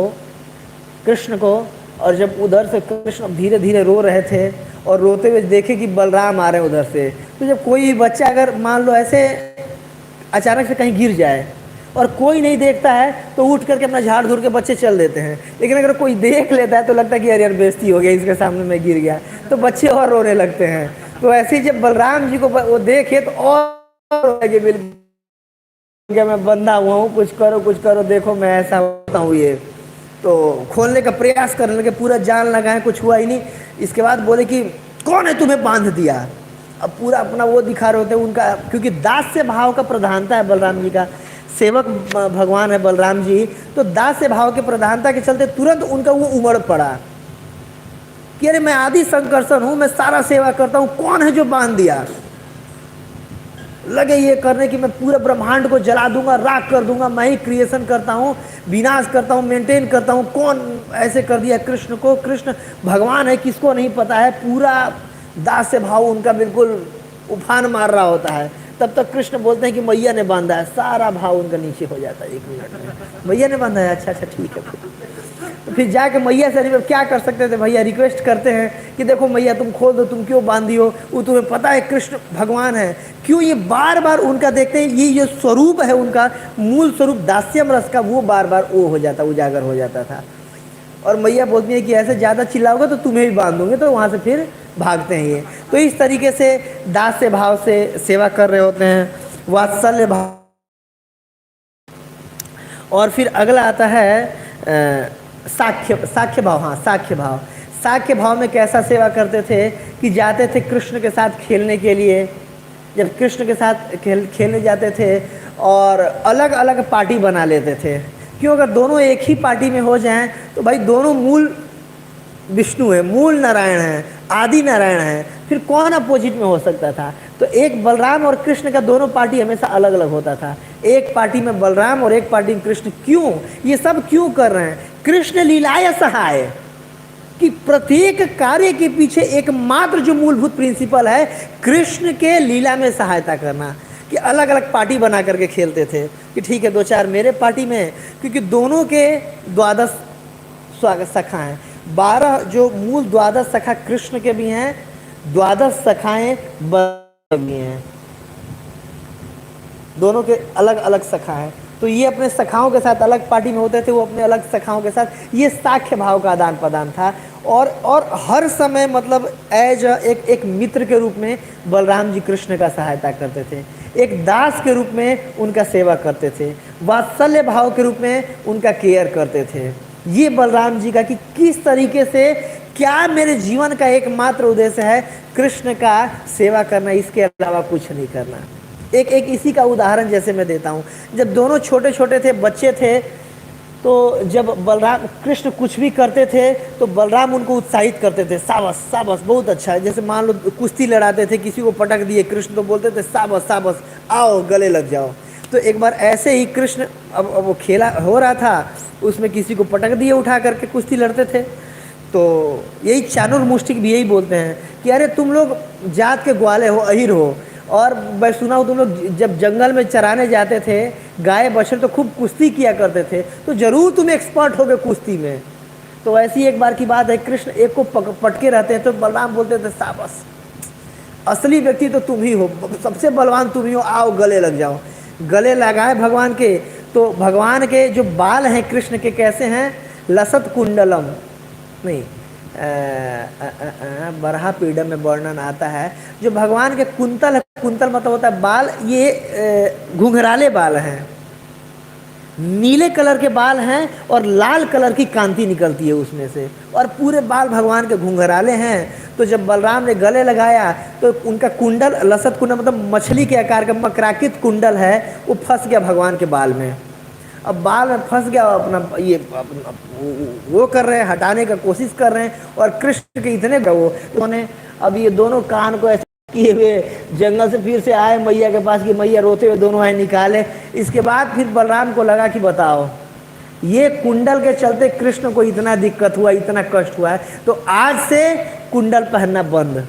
Speaker 1: कृष्ण को, और जब उधर से कृष्ण धीरे धीरे रो रहे थे और रोते हुए देखे कि बलराम आ रहे हैं उधर से, तो जब कोई भी बच्चा अगर मान लो ऐसे अचानक से कहीं गिर जाए और कोई नहीं देखता है तो उठ करके अपना झाड़ झूड़ के बच्चे चल देते हैं, लेकिन अगर कोई देख लेता है तो लगता है कि अरे यार बेइज्जती हो गया, इसके सामने मैं गिर गया, तो बच्चे और रोने लगते हैं। तो ऐसे ही जब बलराम जी को वो देखे तो और लगे बिल्कुल मैं बंधा हुआ हूँ, कुछ करो, देखो मैं ऐसा होता हूँ। ये तो खोलने का प्रयास करने लगे, पूरा जान लगाए, कुछ हुआ ही नहीं। इसके बाद बोले कि कौन है तुम्हें बांध दिया। अब पूरा अपना वो दिखा रहे होते हैं उनका, क्योंकि दास्य भाव का प्रधानता है बलराम जी का, सेवक भगवान है बलराम जी, तो दास्य भाव के प्रधानता के चलते तुरंत उनका वो उमड़ पड़ा कि अरे मैं आदि संकर्षण हूँ, मैं सारा सेवा करता हूँ, कौन है जो बांध दिया। लगे ये करने की मैं पूरे ब्रह्मांड को जला दूंगा, राख कर दूंगा, मैं ही क्रिएशन करता हूँ, विनाश करता हूँ, मेंटेन करता हूँ, कौन ऐसे कर दिया कृष्ण को। कृष्ण भगवान है, किसको नहीं पता है। पूरा दास्य भाव उनका बिल्कुल उफान मार रहा होता है। तब तक कृष्ण बोलते हैं कि मैया ने बांधा है, सारा भाव उनका नीचे हो जाता है 1 मिनट में। मैया ने बांधा है, अच्छा ठीक है। तो फिर जाके मैया से नहीं, क्या कर सकते थे, भैया रिक्वेस्ट करते हैं कि देखो मैया तुम खोल दो, तुम क्यों बांधी हो, वो तुम्हें पता है कृष्ण भगवान है, क्यों ये बार बार उनका देखते हैं, ये जो स्वरूप है उनका मूल स्वरूप दास्यम रस का, वो बार बार वो हो जाता, उजागर हो जाता था। और मैया बोलती है कि ऐसे ज़्यादा चिल्लाओगे तो तुम्हें भी बांध दूंगे, तो वहाँ से फिर भागते हैं ये। तो इस तरीके से दास्य भाव से सेवा कर रहे होते हैं, वात्सल्य भाव। और फिर अगला आता है साख्य भाव। हाँ, साख्य भाव में कैसा सेवा करते थे कि जाते थे कृष्ण के साथ खेलने के लिए। जब कृष्ण के साथ खेलने जाते थे और अलग अलग पार्टी बना लेते थे, क्यों, अगर दोनों एक ही पार्टी में हो जाएं तो भाई दोनों मूल विष्णु है, मूल नारायण है, आदि नारायण है, फिर कौन अपोजिट में हो सकता था। तो एक बलराम और कृष्ण का दोनों पार्टी हमेशा अलग अलग होता था, एक पार्टी में बलराम और एक पार्टी में कृष्ण। क्यों, ये सब क्यों कर रहे हैं, कृष्ण लीलाय सहाय, कि प्रत्येक कार्य के पीछे एकमात्र जो मूलभूत प्रिंसिपल है, कृष्ण के लीला में सहायता करना। कि अलग अलग पार्टी बना करके खेलते थे कि ठीक है 2-4 मेरे पार्टी में, क्योंकि दोनों के 12 स्वागत सखा हैं। 12 जो मूल 12 सखा कृष्ण के भी हैं, 12 सखाएं बलराम भी हैं, दोनों के अलग अलग सखा हैं। तो ये अपने सखाओं के साथ अलग पार्टी में होते थे, वो अपने अलग सखाओं के साथ। ये साख्य भाव का आदान प्रदान था। और हर समय मतलब एज एक मित्र के रूप में बलराम जी कृष्ण का सहायता करते थे, एक दास के रूप में उनका सेवा करते थे, वात्सल्य भाव के रूप में उनका केयर करते थे। ये बलराम जी का कि किस तरीके से, क्या मेरे जीवन का एकमात्र उद्देश्य है कृष्ण का सेवा करना, इसके अलावा कुछ नहीं करना। एक इसी का उदाहरण जैसे मैं देता हूँ। जब दोनों छोटे छोटे थे, बच्चे थे, तो जब बलराम कृष्ण कुछ भी करते थे तो बलराम उनको उत्साहित करते थे, शाबाश शाबाश बहुत अच्छा है। जैसे मान लो कुश्ती लड़ाते थे, किसी को पटक दिए, कृष्ण तो बोलते थे शाबाश शाबाश, आओ गले लग जाओ। तो एक बार ऐसे ही कृष्ण, अब वो खेला हो रहा था, उसमें किसी को पटक दिए उठा करके, कुश्ती लड़ते थे। तो यही चाणूर भी यही बोलते हैं कि अरे तुम लोग जात के ग्वाले हो, अहिर हो, और मैं सुना हूँ तुम लोग जब जंगल में चराने जाते थे गाय बछड़ तो खूब कुश्ती किया करते थे, तो जरूर तुम एक्सपर्ट हो गए कुश्ती में। तो ऐसी एक बार की बात है, कृष्ण एक को पटके रहते हैं, तो बलराम बोलते थे शाबाश, असली व्यक्ति तो तुम ही हो, सबसे बलवान तुम ही हो, आओ गले लग जाओ। गले लगाए भगवान के, तो भगवान के जो बाल हैं कृष्ण के कैसे हैं, लसत कुंडलम नहीं, बरहा पीडम में वर्णन आता है, जो भगवान के कुंतल है, कुंतल मतलब होता है बाल, ये घुंघराले बाल हैं, नीले कलर के बाल हैं और लाल कलर की कांति निकलती है उसमें से, और पूरे बाल भगवान के घुंघराले हैं। तो जब बलराम ने गले लगाया तो उनका कुंडल, लसत कुंडल मतलब मछली के आकार का मकराकृत कुंडल है, वो फंस गया भगवान के बाल में। अब बाल में फंस गया, अपना ये वो कर रहे हैं, हटाने का कोशिश कर रहे हैं, और कृष्ण के इतने वो उन्होंने अब ये दोनों कान को ऐसे किए हुए जंगल से फिर से आए मैया के पास कि मैया रोते हुए दोनों आए निकाले। इसके बाद फिर बलराम को लगा कि बताओ, ये कुंडल के चलते कृष्ण को इतना दिक्कत हुआ, इतना कष्ट हुआ है, तो आज से कुंडल पहनना बंद।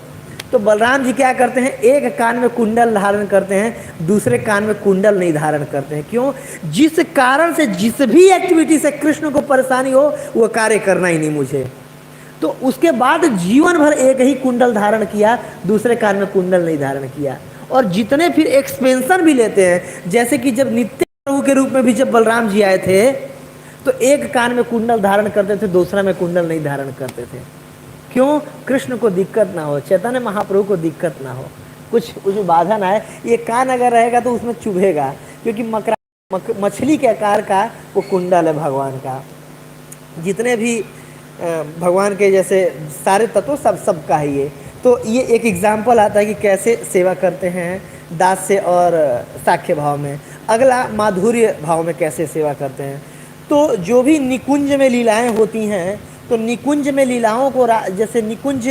Speaker 1: तो बलराम जी क्या करते हैं, एक कान में कुंडल धारण करते हैं, दूसरे कान में कुंडल नहीं धारण करते हैं। क्यों? जिस कारण से, जिस भी एक्टिविटी से कृष्ण को परेशानी हो, वो कार्य करना ही नहीं मुझे। तो उसके बाद जीवन भर एक ही कुंडल धारण किया, दूसरे कान में कुंडल नहीं धारण किया। और जितने फिर एक्सपेंशन भी लेते हैं, जैसे कि जब नित्य प्रभु के रूप में भी जब बलराम जी आए थे, तो एक कान में कुंडल धारण करते थे, दूसरा में कुंडल नहीं धारण करते थे। क्यों? कृष्ण को दिक्कत ना हो, चैतन्य महाप्रभु को दिक्कत ना हो, कुछ उसमें बाधा ना है। ये कान अगर रहेगा तो उसमें चुभेगा, क्योंकि मछली के आकार का वो कुंडल है भगवान का। जितने भी भगवान के जैसे सारे तत्व सब का है ये। तो ये एक एग्जाम्पल आता है कि कैसे सेवा करते हैं दास से और साख्य भाव में। अगला माधुर्य भाव में कैसे सेवा करते हैं। तो जो भी निकुंज में लीलाएं होती हैं, तो निकुंज में लीलाओं को, जैसे निकुंज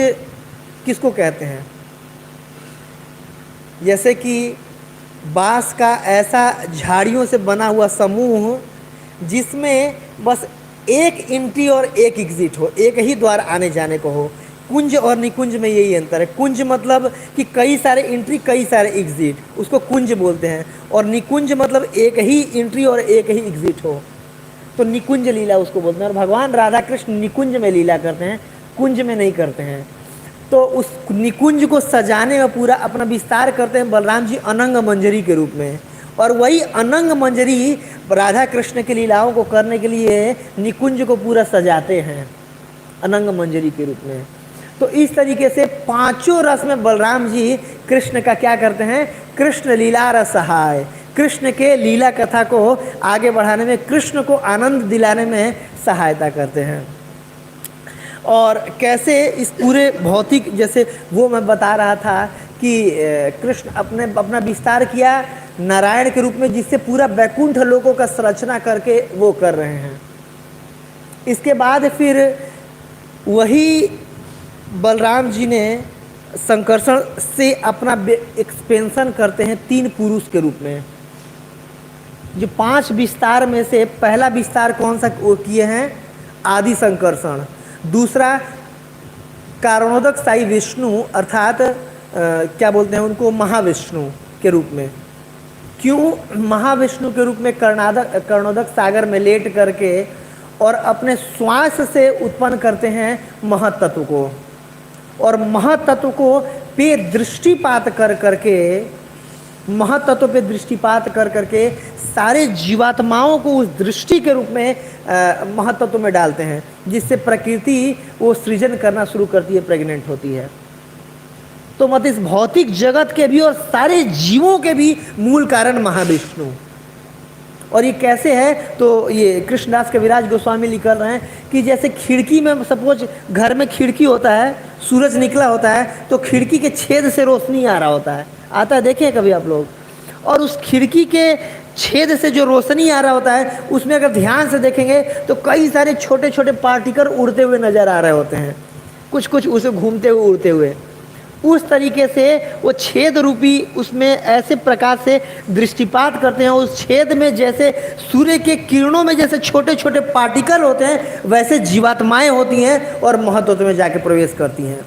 Speaker 1: किसको कहते हैं, जैसे कि बांस का ऐसा झाड़ियों से बना हुआ समूह जिसमें बस एक एंट्री और एक एग्जिट हो, एक ही द्वार आने जाने को हो। कुंज और निकुंज में यही अंतर है। कुंज मतलब कि कई सारे एंट्री कई सारे एग्जिट, उसको कुंज बोलते हैं। और निकुंज मतलब एक ही एंट्री और एक ही एग्जिट हो, तो निकुंज लीला उसको बोलते हैं। और भगवान राधा कृष्ण निकुंज में लीला करते हैं, कुंज में नहीं करते हैं। तो उस निकुंज को सजाने में पूरा अपना विस्तार करते हैं बलराम जी अनंग मंजरी के रूप में। और वही अनंग मंजरी राधा कृष्ण की लीलाओं को करने के लिए निकुंज को पूरा सजाते हैं अनंग मंजरी के रूप में। तो इस तरीके से पांचों रस में बलराम जी कृष्ण का क्या करते हैं, कृष्ण लीला रस सहाय, कृष्ण के लीला कथा को आगे बढ़ाने में, कृष्ण को आनंद दिलाने में सहायता करते हैं। और कैसे इस पूरे भौतिक, जैसे वो मैं बता रहा था कि कृष्ण अपना विस्तार किया नारायण के रूप में, जिससे पूरा वैकुंठ लोकों का संरचना करके वो कर रहे हैं। इसके बाद फिर वही बलराम जी ने संकर्षण से अपना एक्सपेंशन करते हैं 3 पुरुष के रूप में। जो 5 विस्तार में से पहला विस्तार कौन सा किए हैं, आदि संकर्षण। दूसरा कारणोदक साई विष्णु अर्थात क्या बोलते हैं उनको, महाविष्णु के रूप में। क्यों महाविष्णु के रूप में? कर्णोदक सागर में लेट करके और अपने श्वास से उत्पन्न करते हैं महत्त्व को, और महत्त्व को पे दृष्टिपात कर करके, महत्त्व पे दृष्टिपात कर करके सारे जीवात्माओं को उस दृष्टि के रूप में महत्त्व में डालते हैं, जिससे प्रकृति वो सृजन करना शुरू करती है, प्रेग्नेंट होती है। तो मत इस भौतिक जगत के भी और सारे जीवों के भी मूल कारण महाविष्णु। और ये कैसे है? तो ये कृष्णदास कविराज गोस्वामी लिख रहे हैं कि जैसे खिड़की में, सपोज घर में खिड़की होता है, सूरज निकला होता है तो खिड़की के छेद से रोशनी आ रहा होता है, आता है, देखें कभी आप लोग। और उस खिड़की के छेद से जो रोशनी आ रहा होता है उसमें अगर ध्यान से देखेंगे तो कई सारे छोटे छोटे पार्टिकल उड़ते हुए नज़र आ रहे होते हैं, कुछ कुछ उसे घूमते हुए उड़ते हुए। उस तरीके से वो छेद रूपी उसमें ऐसे प्रकाश से दृष्टिपात करते हैं, उस छेद में जैसे सूर्य के किरणों में जैसे छोटे छोटे पार्टिकल होते हैं वैसे जीवात्माएं होती हैं और महत्त्व में जाके प्रवेश करती हैं।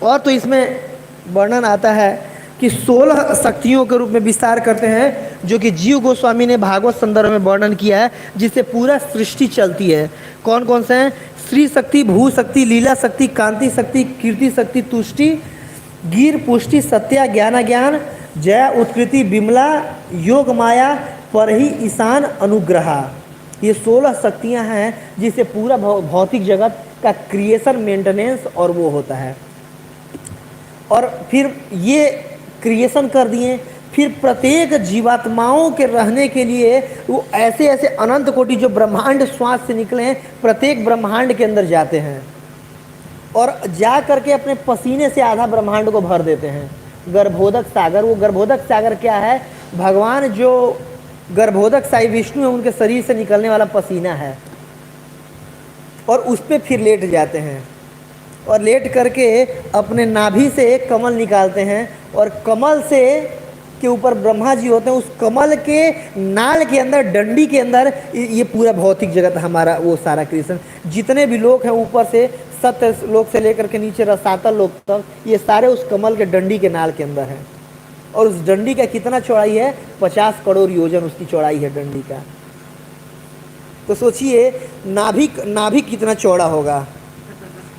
Speaker 1: और तो इसमें वर्णन आता है कि 16 शक्तियों के रूप में विस्तार करते हैं, जो कि जीव गोस्वामी ने भागवत संदर्भ में वर्णन किया है, जिससे पूरा सृष्टि चलती है। कौन कौन से हैं? श्री शक्ति, भू शक्ति, लीला शक्ति, कांति शक्ति, कीर्ति शक्ति, तुष्टि, गिर, पुष्टि, सत्या, ज्ञान ज्ञान, जया, उत्कृति, विमला, योग माया, परही, ईशान, अनुग्रहा। ये 16 शक्तियाँ हैं जिससे पूरा भौतिक जगत का क्रिएशन, मेंटेनेंस और वो होता है। और फिर ये क्रिएशन कर दिए, फिर प्रत्येक जीवात्माओं के रहने के लिए वो ऐसे ऐसे अनंत कोटि जो ब्रह्मांड श्वास से निकले हैं प्रत्येक ब्रह्मांड के अंदर जाते हैं और जा करके अपने पसीने से आधा ब्रह्मांड को भर देते हैं। गर्भोदक सागर, वो गर्भोदक सागर क्या है? भगवान जो गर्भोदक साई विष्णु है उनके शरीर से निकलने वाला पसीना है, और उस पर फिर लेट जाते हैं और लेट करके अपने नाभि से एक कमल निकालते हैं, और कमल से के ऊपर ब्रह्मा जी होते हैं, उस कमल के नाल के अंदर, डंडी के अंदर ये पूरा भौतिक जगत हमारा वो सारा क्रिएशन, जितने भी लोग हैं ऊपर से सत्य लोक से लेकर के नीचे रसातल लोक तक, ये सारे उस कमल के डंडी के नाल के अंदर हैं। और उस डंडी का कितना चौड़ाई है? 50 करोड़ योजन उसकी चौड़ाई है डंडी का। तो सोचिए नाभि कितना चौड़ा होगा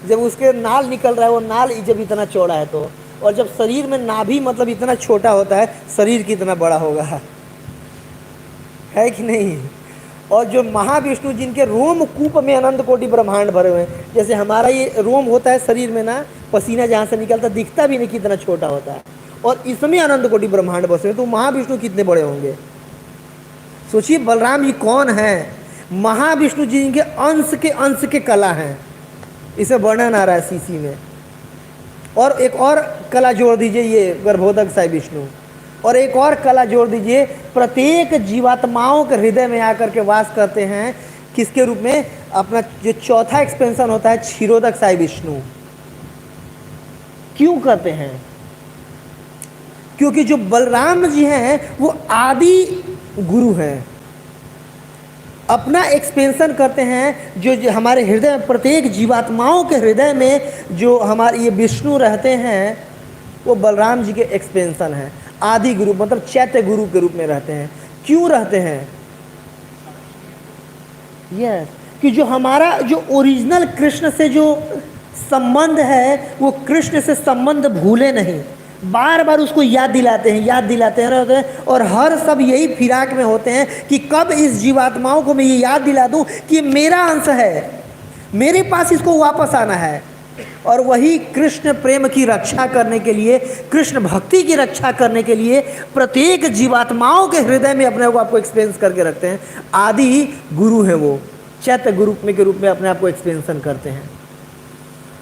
Speaker 1: जब उसके नाल निकल रहा है, वो नाल जब इतना चौड़ा है तो, और जब शरीर में नाभि मतलब इतना छोटा होता है, शरीर कितना बड़ा होगा, है कि नहीं? और जो महाविष्णु जिनके रोम कूप में अनंत कोटि ब्रह्मांड भरे हुए हैं, जैसे हमारा ये रोम होता है शरीर में ना, पसीना जहाँ से निकलता दिखता भी नहीं कितना छोटा होता है, और इसमें अनंत कोटि ब्रह्मांड बसे हुए, तो महाविष्णु कितने बड़े होंगे। सोचिए बलराम जी कौन है? महाविष्णु जी जिनके अंश के कला हैं, इसे वर्णन आ रहा है सीसी में। और एक और कला जोड़ दीजिए, ये गर्भोदक साई विष्णु, और एक और कला जोड़ दीजिए, प्रत्येक जीवात्माओं के हृदय में आकर के वास करते हैं। किसके रूप में? अपना जो चौथा एक्सपेंशन होता है क्षीरोदक साई विष्णु। क्यों करते हैं? क्योंकि जो बलराम जी हैं वो आदि गुरु हैं, अपना एक्सपेंशन करते हैं। जो हमारे हृदय में, प्रत्येक जीवात्माओं के हृदय में जो हमारे ये विष्णु रहते हैं वो बलराम जी के एक्सपेंशन हैं। आदि गुरु मतलब चैत्य गुरु के रूप में रहते हैं। क्यों रहते हैं? यस, कि जो हमारा जो ओरिजिनल कृष्ण से जो संबंध है वो कृष्ण से संबंध भूले नहीं, बार बार उसको याद दिलाते हैं रहते हैं, और हर सब यही फिराक में होते हैं कि कब इस जीवात्माओं को मैं ये याद दिला दूं कि मेरा अंश है, मेरे पास इसको वापस आना है। और वही कृष्ण प्रेम की रक्षा करने के लिए, कृष्ण भक्ति की रक्षा करने के लिए प्रत्येक जीवात्माओं के हृदय में अपने आप को एक्सपीरियंस करके रखते हैं। आदि गुरु हैं वो, चैत्य गुरु के रूप में अपने आप को एक्सपेंशन करते हैं।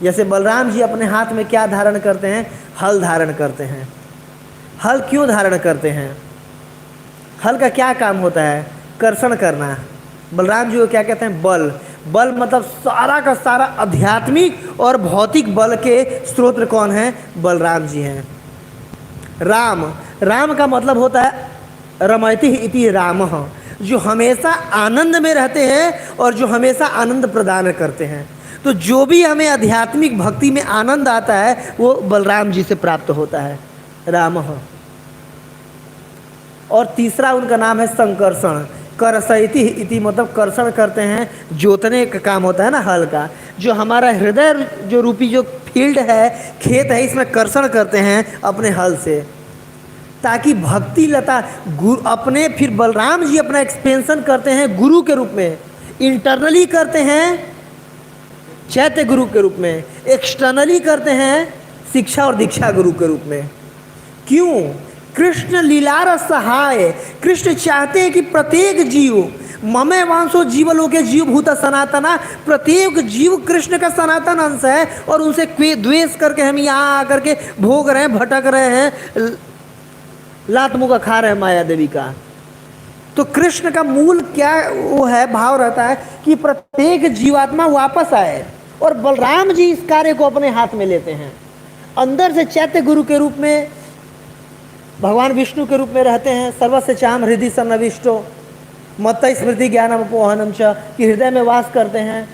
Speaker 1: जैसे बलराम जी अपने हाथ में क्या धारण करते हैं? हल धारण करते हैं। हल क्यों धारण करते हैं? हल का क्या काम होता है? कर्षण करना। बलराम जी को क्या कहते हैं? बल। बल मतलब सारा का सारा आध्यात्मिक और भौतिक बल के स्रोत कौन है? बलराम जी हैं। राम, राम का मतलब होता है रमयति इति रामः, जो हमेशा आनंद में रहते हैं और जो हमेशा आनंद प्रदान करते हैं। तो जो भी हमें आध्यात्मिक भक्ति में आनंद आता है वो बलराम जी से प्राप्त होता है, रामः। और तीसरा उनका नाम है संकर्षण। कर्षयति इति मतलब कर्षण करते हैं, जोतने का काम होता है ना हल का। जो हमारा हृदय जो रूपी जो फील्ड है, खेत है, इसमें कर्षण करते हैं अपने हल से, ताकि भक्ति लता गुरु अपने, फिर बलराम जी अपना एक्सपेंशन करते हैं गुरु के रूप में। इंटरनली करते हैं चैत्य गुरु के रूप में, एक्सटर्नली करते हैं शिक्षा और दीक्षा गुरु के रूप में। क्यों? कृष्ण लीलार सहाय। कृष्ण चाहते हैं कि प्रत्येक जीव, ममे वांसो जीवलोके जीव भूत सनातना, प्रत्येक जीव कृष्ण का सनातन अंश है और उनसे द्वेष करके हम यहाँ आकर के भोग रहे हैं, भटक रहे हैं, लात मुका खा रहे हैं माया देवी का। तो कृष्ण का मूल क्या वो है, भाव रहता है कि प्रत्येक जीवात्मा वापस आए, और बलराम जी इस कार्य को अपने हाथ में लेते हैं। अंदर से चैत्य गुरु के रूप में, भगवान विष्णु के रूप में रहते हैं, सर्वस्य चाम हृदय सन्निविष्टो मत्त स्मृति ज्ञानम अपोहनम च, कि हृदय में वास करते हैं,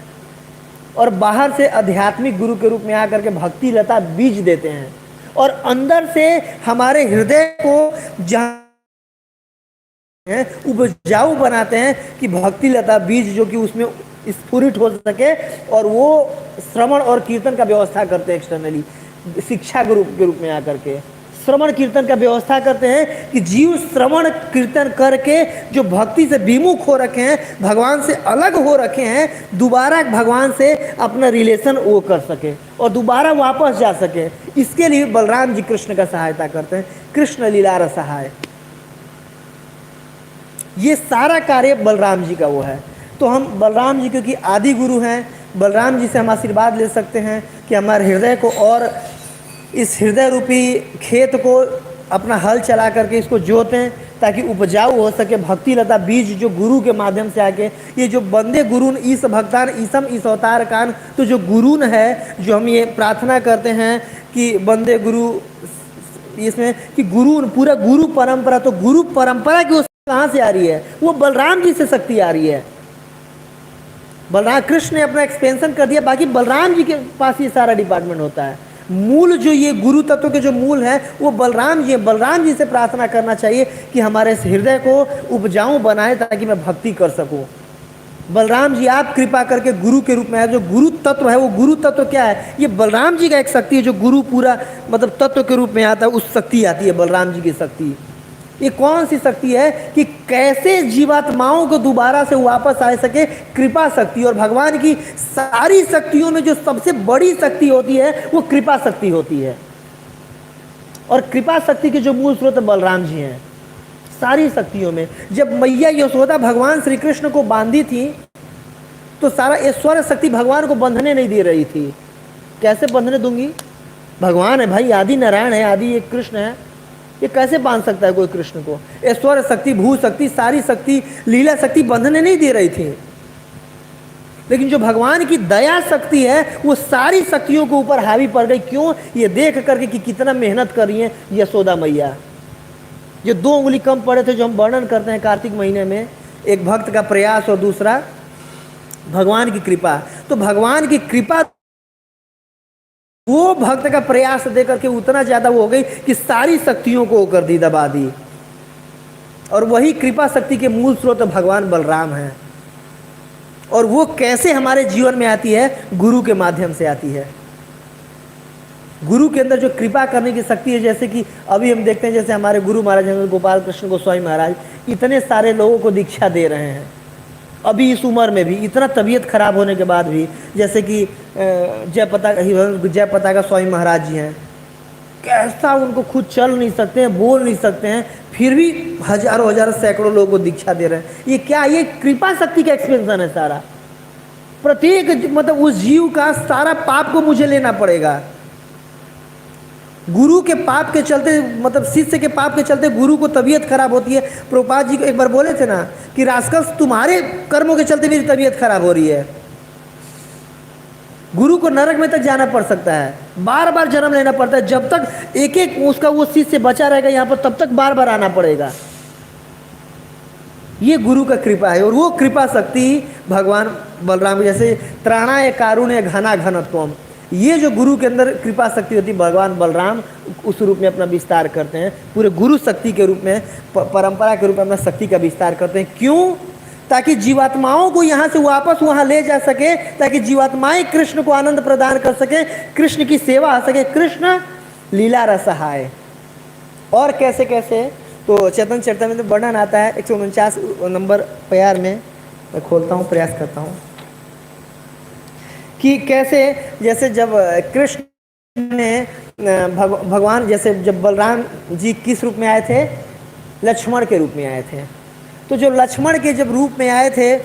Speaker 1: और बाहर से आध्यात्मिक गुरु के रूप में आकर के भक्ति लता बीज देते हैं, और अंदर से हमारे हृदय को जहाँ उपजाऊ बनाते हैं कि भक्ति लता बीज जो कि उसमें स्फुरित हो सके, और वो श्रवण और कीर्तन का व्यवस्था करते हैं। एक्सटर्नली शिक्षा गुरु के रूप में आकर के श्रवण कीर्तन का व्यवस्था करते हैं कि जीव श्रवण कीर्तन करके जो भक्ति से विमुख हो रखे हैं, भगवान से अलग हो रखे हैं, दोबारा भगवान से अपना रिलेशन वो कर सके और दोबारा वापस जा सके। इसके लिए बलराम जी कृष्ण का सहायता करते हैं। कृष्ण लीला सहाय, ये सारा कार्य बलराम जी का वो है। तो हम बलराम जी क्योंकि आदि गुरु हैं, बलराम जी से हम आशीर्वाद ले सकते हैं कि हमारे हृदय को और इस हृदय रूपी खेत को अपना हल चला करके इसको जोतें, ताकि उपजाऊ हो सके भक्ति लता बीज जो गुरु के माध्यम से आके, ये जो बंदे गुरुन ईस भक्तान ईसम इस अवतार कान, तो जो गुरुन है, जो हम ये प्रार्थना करते हैं कि बंदे गुरु, इसमें कि गुरु पूरा गुरु परंपरा, तो गुरु परंपरा की कहाँ से आ रही है? वो बलराम जी से शक्ति आ रही है। बलराम कृष्ण ने अपना एक्सपेंशन कर दिया, बाकी बलराम जी के पास ये सारा डिपार्टमेंट होता है। मूल जो ये गुरु तत्व के जो मूल है वो बलराम जी है। बलराम जी से प्रार्थना करना चाहिए कि हमारे इस हृदय को उपजाऊ बनाए ताकि मैं भक्ति कर सकूं। बलराम जी आप कृपा करके गुरु के रूप में है। जो गुरु तत्व है वो गुरु तत्व क्या है? ये बलराम जी का एक शक्ति है जो गुरु पूरा मतलब तत्व के रूप में आता है, उस शक्ति आती है बलराम जी की शक्ति। ये कौन सी शक्ति है कि कैसे जीवात्माओं को दोबारा से वापस आ सके? कृपा शक्ति। और भगवान की सारी शक्तियों में जो सबसे बड़ी शक्ति होती है वो कृपा शक्ति होती है, और कृपा शक्ति के जो मूल स्रोत बलराम जी हैं सारी शक्तियों में। जब मैया यशोदा भगवान श्री कृष्ण को बांधी थी तो सारा ऐश्वर्य शक्ति भगवान को बंधने नहीं दे रही थी। कैसे बंधने दूंगी? भगवान है भाई, आदि नारायण है, आदि एक कृष्ण है, ये कैसे बांध सकता है कोई कृष्ण को? ऐश्वर्य शक्ति, भू शक्ति, सारी शक्ति, लीला शक्ति बंधने नहीं दे रही थी। लेकिन जो भगवान की दया शक्ति है वो सारी शक्तियों के ऊपर हावी पड़ गई। क्यों? ये देख करके कि कितना मेहनत कर रही है यशोदा मैया। जो 2 उंगली कम पड़े थे जो हम वर्णन करते हैं कार्तिक महीने में, एक भक्त का प्रयास और दूसरा भगवान की कृपा। तो भगवान की कृपा वो भक्त का प्रयास देकर के उतना ज्यादा वो हो गई कि सारी शक्तियों को कर दी, दबा दी। और वही कृपा शक्ति के मूल स्रोत भगवान बलराम हैं। और वो कैसे हमारे जीवन में आती है? गुरु के माध्यम से आती है। गुरु के अंदर जो कृपा करने की शक्ति है, जैसे कि अभी हम देखते हैं जैसे हमारे गुरु महाराज गोपाल कृष्ण गोस्वामी महाराज इतने सारे लोगों को दीक्षा दे रहे हैं अभी इस उम्र में भी, इतना तबीयत खराब होने के बाद भी। जैसे कि जय पताका स्वामी महाराज जी हैं, कैसा उनको खुद चल नहीं सकते हैं, बोल नहीं सकते हैं, फिर भी हजारों हजारों सैकड़ों लोगों को दीक्षा दे रहे हैं। ये क्या? ये कृपा शक्ति का एक्सपेंशन है सारा। प्रत्येक मतलब उस जीव का सारा पाप को मुझे लेना पड़ेगा। गुरु के पाप के चलते, मतलब शिष्य के पाप के चलते गुरु को तबीयत खराब होती है। प्रभुपाद जी को एक बार बोले थे ना कि रास्कस तुम्हारे कर्मों के चलते मेरी तबीयत खराब हो रही है। गुरु को नरक में तक जाना पड़ सकता है, बार बार जन्म लेना पड़ता है। जब तक एक एक उसका वो शिष्य बचा रहेगा यहाँ पर, तब तक बार बार आना पड़ेगा। ये गुरु का कृपा है। और वो कृपा शक्ति भगवान बलराम जैसे त्राणाय कारुण्य घना घनत्वम, ये जो गुरु के अंदर कृपा शक्ति होती है, भगवान बलराम उस रूप में अपना विस्तार करते हैं, पूरे गुरु शक्ति के रूप में, परंपरा के रूप में अपना शक्ति का विस्तार करते हैं। क्यों? ताकि जीवात्माओं को यहाँ से वापस वहाँ ले जा सके, ताकि जीवात्माएं कृष्ण को आनंद प्रदान कर सके, कृष्ण की सेवा आ सके। कृष्ण लीला रसहाय। और कैसे कैसे, तो चैतन्य चरितामृत में वर्णन आता है 149 नंबर प्यार में, मैं खोलता हूँ, प्रयास करता हूँ कि कैसे, जैसे जब कृष्ण ने भगवान, जैसे जब बलराम जी किस रूप में आए थे? लक्ष्मण के रूप में आए थे। तो जो लक्ष्मण के जब रूप में आए थे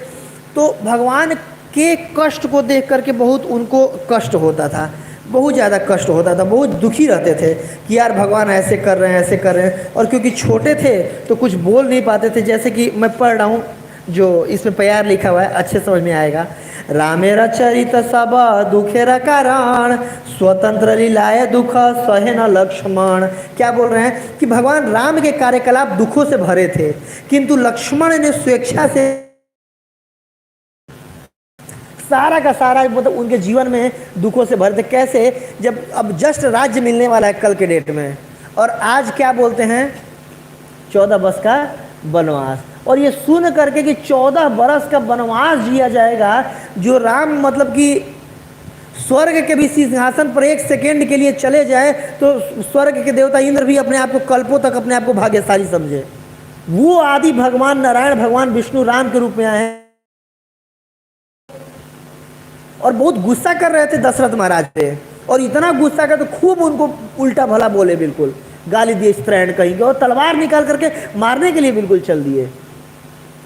Speaker 1: तो भगवान के कष्ट को देख करके बहुत उनको कष्ट होता था, बहुत ज़्यादा कष्ट होता था, बहुत दुखी रहते थे कि यार भगवान ऐसे कर रहे हैं, ऐसे कर रहे हैं। और क्योंकि छोटे थे तो कुछ बोल नहीं पाते थे। जैसे कि मैं पढ़ रहा हूँ, जो इसमें प्यार लिखा हुआ है, अच्छे समझ में आएगा। रामेरा चरित सब दुखेरा कारण, स्वतंत्र लीलाए दुख सहे न लक्ष्मण। क्या बोल रहे हैं कि भगवान राम के कार्यकलाप दुखों से भरे थे, किंतु लक्ष्मण ने स्वेच्छा से सारा का सारा, मतलब उनके जीवन में दुखों से भरे थे। कैसे? जब अब जस्ट राज्य मिलने वाला है कल के डेट में, और आज क्या बोलते हैं? 14 वर्ष का वनवास। और ये सुन करके कि 14 बरस का वनवास जिया जाएगा, जो राम मतलब कि स्वर्ग के भी सिंहासन पर एक सेकेंड के लिए चले जाए तो स्वर्ग के देवता इंद्र भी अपने आप को कल्पों तक अपने आप को भाग्यशाली समझे। वो आदि भगवान नारायण, भगवान विष्णु राम के रूप में आए हैं और बहुत गुस्सा कर रहे थे दशरथ महाराज पे। और इतना गुस्सा कर तो खूब उनको उल्टा भला बोले, बिल्कुल गाली दिए, स्त्रैण कहेंगे, और तलवार निकाल करके मारने के लिए बिल्कुल चल दिए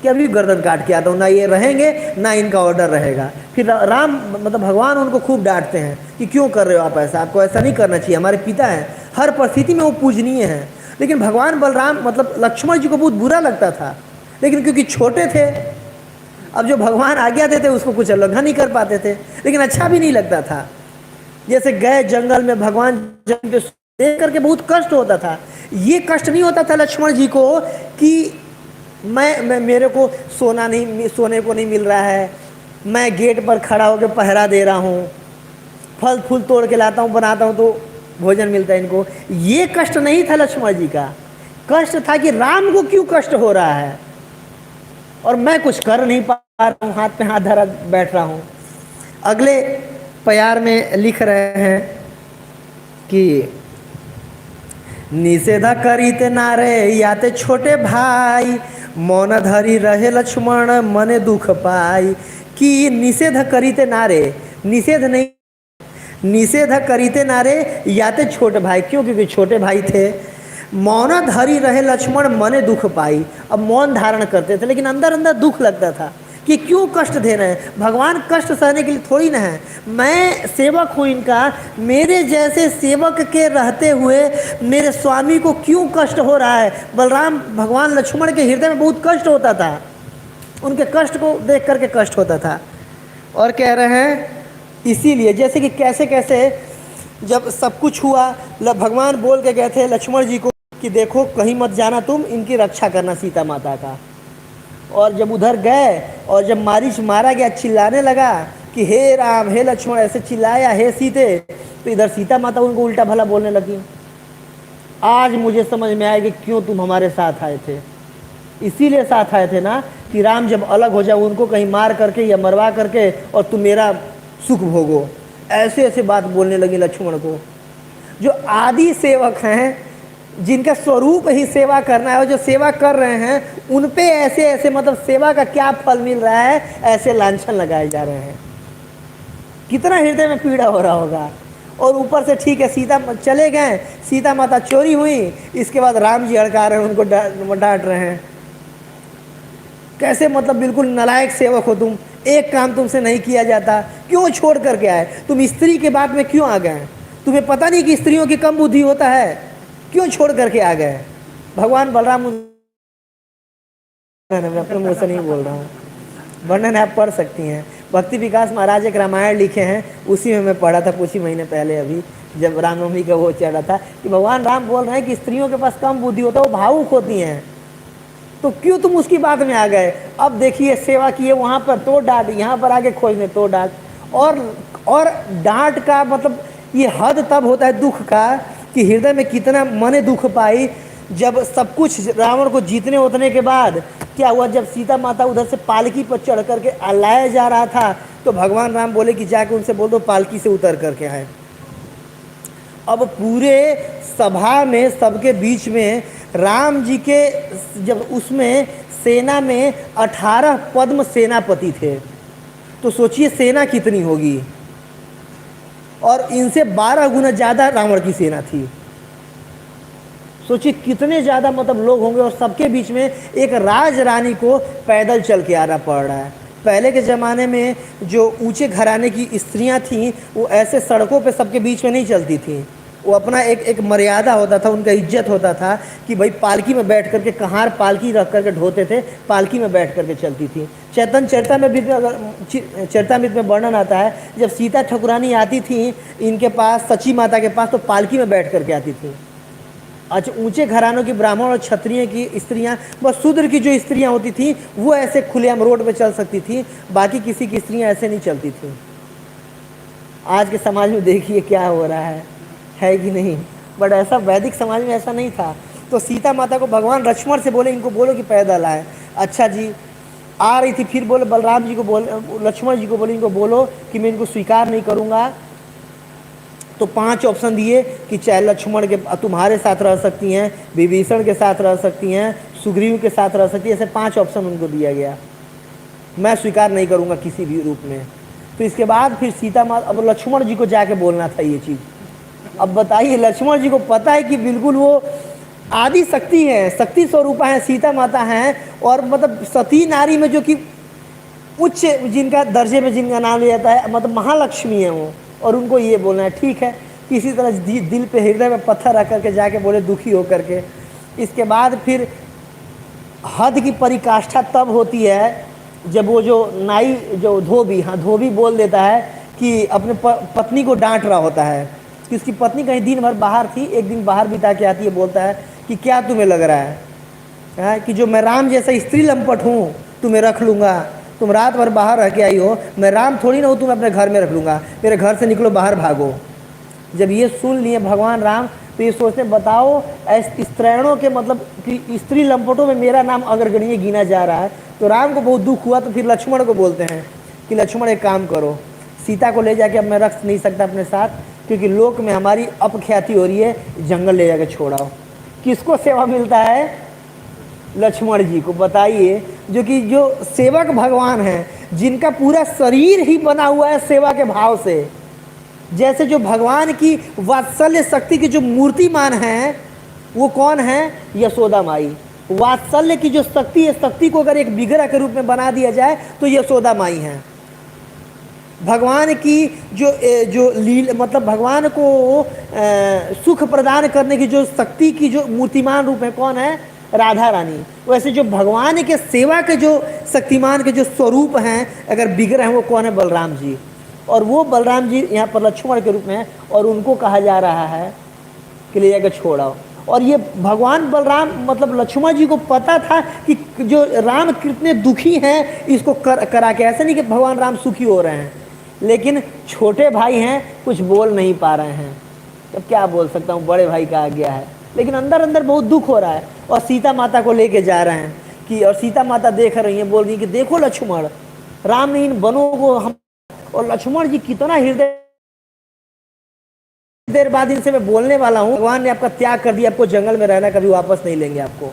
Speaker 1: कि अभी गर्दन काट के आता हूँ, ना ये रहेंगे ना इनका ऑर्डर रहेगा। फिर राम मतलब भगवान उनको खूब डांटते हैं कि क्यों कर रहे हो आप ऐसा, आपको ऐसा नहीं करना चाहिए, हमारे पिता हैं, हर परिस्थिति में वो पूजनीय हैं। लेकिन भगवान बलराम मतलब लक्ष्मण जी को बहुत बुरा लगता था, लेकिन क्योंकि छोटे थे, अब जो भगवान आज्ञा देते उसको कुछ उल्लंघन नहीं कर पाते थे, लेकिन अच्छा भी नहीं लगता था। जैसे गए जंगल में, भगवान जंगल देख करके बहुत कष्ट होता था। ये कष्ट नहीं होता था लक्ष्मण जी को कि मैं मेरे को सोने को नहीं मिल रहा है, मैं गेट पर खड़ा होकर पहरा दे रहा हूँ, फल फूल तोड़ के लाता हूँ, बनाता हूँ तो भोजन मिलता है इनको। ये कष्ट नहीं था लक्ष्मण जी का। कष्ट था कि राम को क्यों कष्ट हो रहा है और मैं कुछ कर नहीं पा रहा हूँ, हाथ पे हाथ धरा बैठ रहा हूँ। अगले प्यार में लिख रहे हैं कि निषेध करीते नारे याते छोटे भाई, मौन धरी रहे लक्ष्मण मने दुख पाई। कि निषेध करीते नारे, निषेध नहीं, निषेध करीते नारे याते छोटे भाई, क्यों? क्योंकि छोटे भाई थे। मौन धरी रहे लक्ष्मण मने दुख पाई, अब मौन धारण करते थे लेकिन अंदर अंदर दुख लगता था कि क्यों कष्ट दे रहे हैं। भगवान कष्ट सहने के लिए थोड़ी ना है, मैं सेवक हूँ इनका, मेरे जैसे सेवक के रहते हुए मेरे स्वामी को क्यों कष्ट हो रहा है। बलराम भगवान लक्ष्मण के हृदय में बहुत कष्ट होता था, उनके कष्ट को देख करके कष्ट होता था। और कह रहे हैं इसीलिए, जैसे कि कैसे कैसे जब सब कुछ हुआ, भगवान बोल के गए थे लक्ष्मण जी को कि देखो कहीं मत जाना, तुम इनकी रक्षा करना सीता माता का। और जब उधर गए और जब मारीच मारा गया, चिल्लाने लगा कि हे राम हे लक्ष्मण, ऐसे चिल्लाया हे सीते, तो इधर सीता माता उनको उल्टा भला बोलने लगी। आज मुझे समझ में आया कि क्यों तुम हमारे साथ आए थे। इसीलिए साथ आए थे ना कि राम जब अलग हो जाए उनको कहीं मार करके या मरवा करके और तुम मेरा सुख भोगो। ऐसे ऐसे बात बोलने लगी लक्ष्मण को। जो आदि सेवक हैं, जिनका स्वरूप ही सेवा करना है और जो सेवा कर रहे हैं, उन पे ऐसे ऐसे मतलब सेवा का क्या फल मिल रहा है, ऐसे लांछन लगाए जा रहे हैं। कितना हृदय में पीड़ा हो रहा होगा। और ऊपर से ठीक है सीता चले गए, सीता माता चोरी हुई, इसके बाद राम जी हड़का रहे हैं, उनको डांट रहे हैं। कैसे मतलब बिल्कुल नालायक सेवक हो तुम, एक काम तुमसे नहीं किया जाता, क्यों छोड़ करके आए तुम? स्त्री के बात में क्यों आ गए? तुम्हें पता नहीं कि स्त्रियों की कम बुद्धि होता है, क्यों छोड़ करके आ गए? भगवान बलराम, मैं अपने मुँह से नहीं बोल रहा हूँ, वर्णन आप पढ़ सकती हैं। भक्ति विकास महाराज एक रामायण लिखे हैं, उसी में मैं पढ़ा था कुछ ही महीने पहले, अभी जब रामनवमी का वो चल रहा था, कि भगवान राम बोल रहे हैं कि स्त्रियों के पास कम बुद्धि होता है, वो भावुक होती हैं, तो क्यों तुम उसकी बात में आ गए? अब देखिए सेवा किए, वहाँ पर तो डांट, यहाँ पर आके खोजने तो डांट। और डांट का मतलब ये हद तब होता है दुख का कि हृदय में कितना मने दुख पाई। जब सब कुछ रावण को जीतने उतने के बाद क्या हुआ, जब सीता माता उधर से पालकी पर चढ़ करके लाया जा रहा था तो भगवान राम बोले कि जाके उनसे बोल दो पालकी से उतर करके आए। अब पूरे सभा में सबके बीच में राम जी के जब उसमें सेना में 18 पद्म सेनापति थे, तो सोचिए सेना कितनी होगी। और इनसे 12 गुना ज़्यादा रावण की सेना थी। सोचिए कितने ज़्यादा मतलब लोग होंगे, और सबके बीच में एक राज रानी को पैदल चल के आना पड़ रहा है। पहले के ज़माने में जो ऊंचे घराने की स्त्रियां थीं वो ऐसे सड़कों पे सबके बीच में नहीं चलती थीं। वो अपना एक मर्यादा होता था, उनका इज्जत होता था कि भाई पालकी में बैठ करके, कहार पालकी रख करके ढोते थे, पालकी में बैठ करके चलती थी। चैतन्य चरितमृत में अगर चरितमृत में वर्णन आता है, जब सीता ठकुरानी आती थी इनके पास, सची माता के पास, तो पालकी में बैठ करके आती थी। अच्छा, ऊंचे घरानों की ब्राह्मण और क्षत्रिय की स्त्रियां, बस शूद्र की जो स्त्रियां होती थी वो ऐसे खुलेआम रोड पे चल सकती थी, बाकी किसी की स्त्रियां ऐसे नहीं चलती थी। आज के समाज में देखिए क्या हो रहा है कि नहीं? बट ऐसा वैदिक समाज में ऐसा नहीं था। तो सीता माता को भगवान लक्ष्मण से बोले इनको बोलो कि पैदल आए। अच्छा जी, आ रही थी, फिर बोले बलराम जी को बोले, लक्ष्मण जी को बोले इनको बोलो कि मैं इनको स्वीकार नहीं करूँगा। तो 5 ऑप्शन दिए कि चाहे लक्ष्मण के तुम्हारे साथ रह सकती हैं, विभीषण के साथ रह सकती हैं, सुग्रीव के साथ रह सकती है, ऐसे 5 ऑप्शन उनको दिया गया। मैं स्वीकार नहीं करूँगा किसी भी रूप में। तो इसके बाद फिर सीता माता, अब लक्ष्मण जी को जाके बोलना था ये चीज़। अब बताइए, लक्ष्मण जी को पता है कि बिल्कुल वो आदि शक्ति है, शक्ति स्वरूपा है, सीता माता हैं, और मतलब सती नारी में जो कि उच्च जिनका दर्जे में जिनका नाम लिया जाता है, मतलब महालक्ष्मी है वो, और उनको ये बोलना है। ठीक है, किसी तरह दिल पे हृदय में पत्थर रख करके जाके बोले दुखी होकर के। इसके बाद फिर हद की परिकाष्ठा तब होती है जब वो जो नाई, जो धोबी, हाँ धोबी बोल देता है कि अपने पत्नी को डांट रहा होता है कि उसकी पत्नी कहीं दिन भर बाहर थी, एक दिन बाहर बिता के आती है, बोलता है कि क्या तुम्हें लग रहा है कि जो मैं राम जैसा स्त्री लंपट हूँ तुम्हें रख लूँगा, तुम रात भर बाहर रह के आई हो, मैं राम थोड़ी ना हूँ तुम्हें अपने घर में रख लूँगा, मेरे घर से निकलो, बाहर भागो। जब ये सुन लिए भगवान राम तो ये सोचते बताओ स्त्रैणों के मतलब कि स्त्री लंपटों में मेरा नाम अग्रगण्य गिना जा रहा है। तो राम को बहुत दुख हुआ, तो फिर लक्ष्मण को बोलते हैं कि लक्ष्मण एक काम करो, सीता को ले जाके अब मैं रख नहीं सकता अपने साथ, क्योंकि लोक में हमारी अपख्याति हो रही है, जंगल ले जाके छोड़ाओ। किसको सेवा मिलता है? लक्ष्मण जी को। बताइए, जो कि जो सेवक भगवान हैं, जिनका पूरा शरीर ही बना हुआ है सेवा के भाव से। जैसे जो भगवान की वात्सल्य शक्ति की जो मूर्तिमान हैं वो कौन है? यशोदा माई। वात्सल्य की जो शक्ति है, शक्ति को अगर एक विग्रह के रूप में बना दिया जाए तो यशोदा माई हैं। भगवान की जो लील मतलब भगवान को सुख प्रदान करने की जो शक्ति की जो मूर्तिमान रूप है, कौन है? राधा रानी। वैसे जो भगवान के सेवा के जो शक्तिमान के जो स्वरूप हैं, अगर विग्रह हैं, वो कौन है? बलराम जी। और वो बलराम जी यहाँ पर लक्ष्मण के रूप में है, और उनको कहा जा रहा है कि ले जाकर छोड़ाओ। और ये भगवान बलराम मतलब लक्ष्मण जी को पता था कि जो राम कितने दुखी हैं इसको करा के। ऐसा नहीं कि भगवान राम सुखी हो रहे हैं, लेकिन छोटे भाई हैं, कुछ बोल नहीं पा रहे हैं। तब क्या बोल सकता हूँ, बड़े भाई का आज्ञा है, लेकिन अंदर अंदर बहुत दुख हो रहा है। और सीता माता को लेके जा रहे हैं कि, और सीता माता देख रही हैं, बोल रही कि देखो लक्ष्मण, राम ने इन वनों को हम, और लक्ष्मण जी कितना हृदय, देर बाद इनसे मैं बोलने वाला हूँ, भगवान ने आपका त्याग कर दिया, आपको जंगल में रहना, कभी वापस नहीं लेंगे आपको।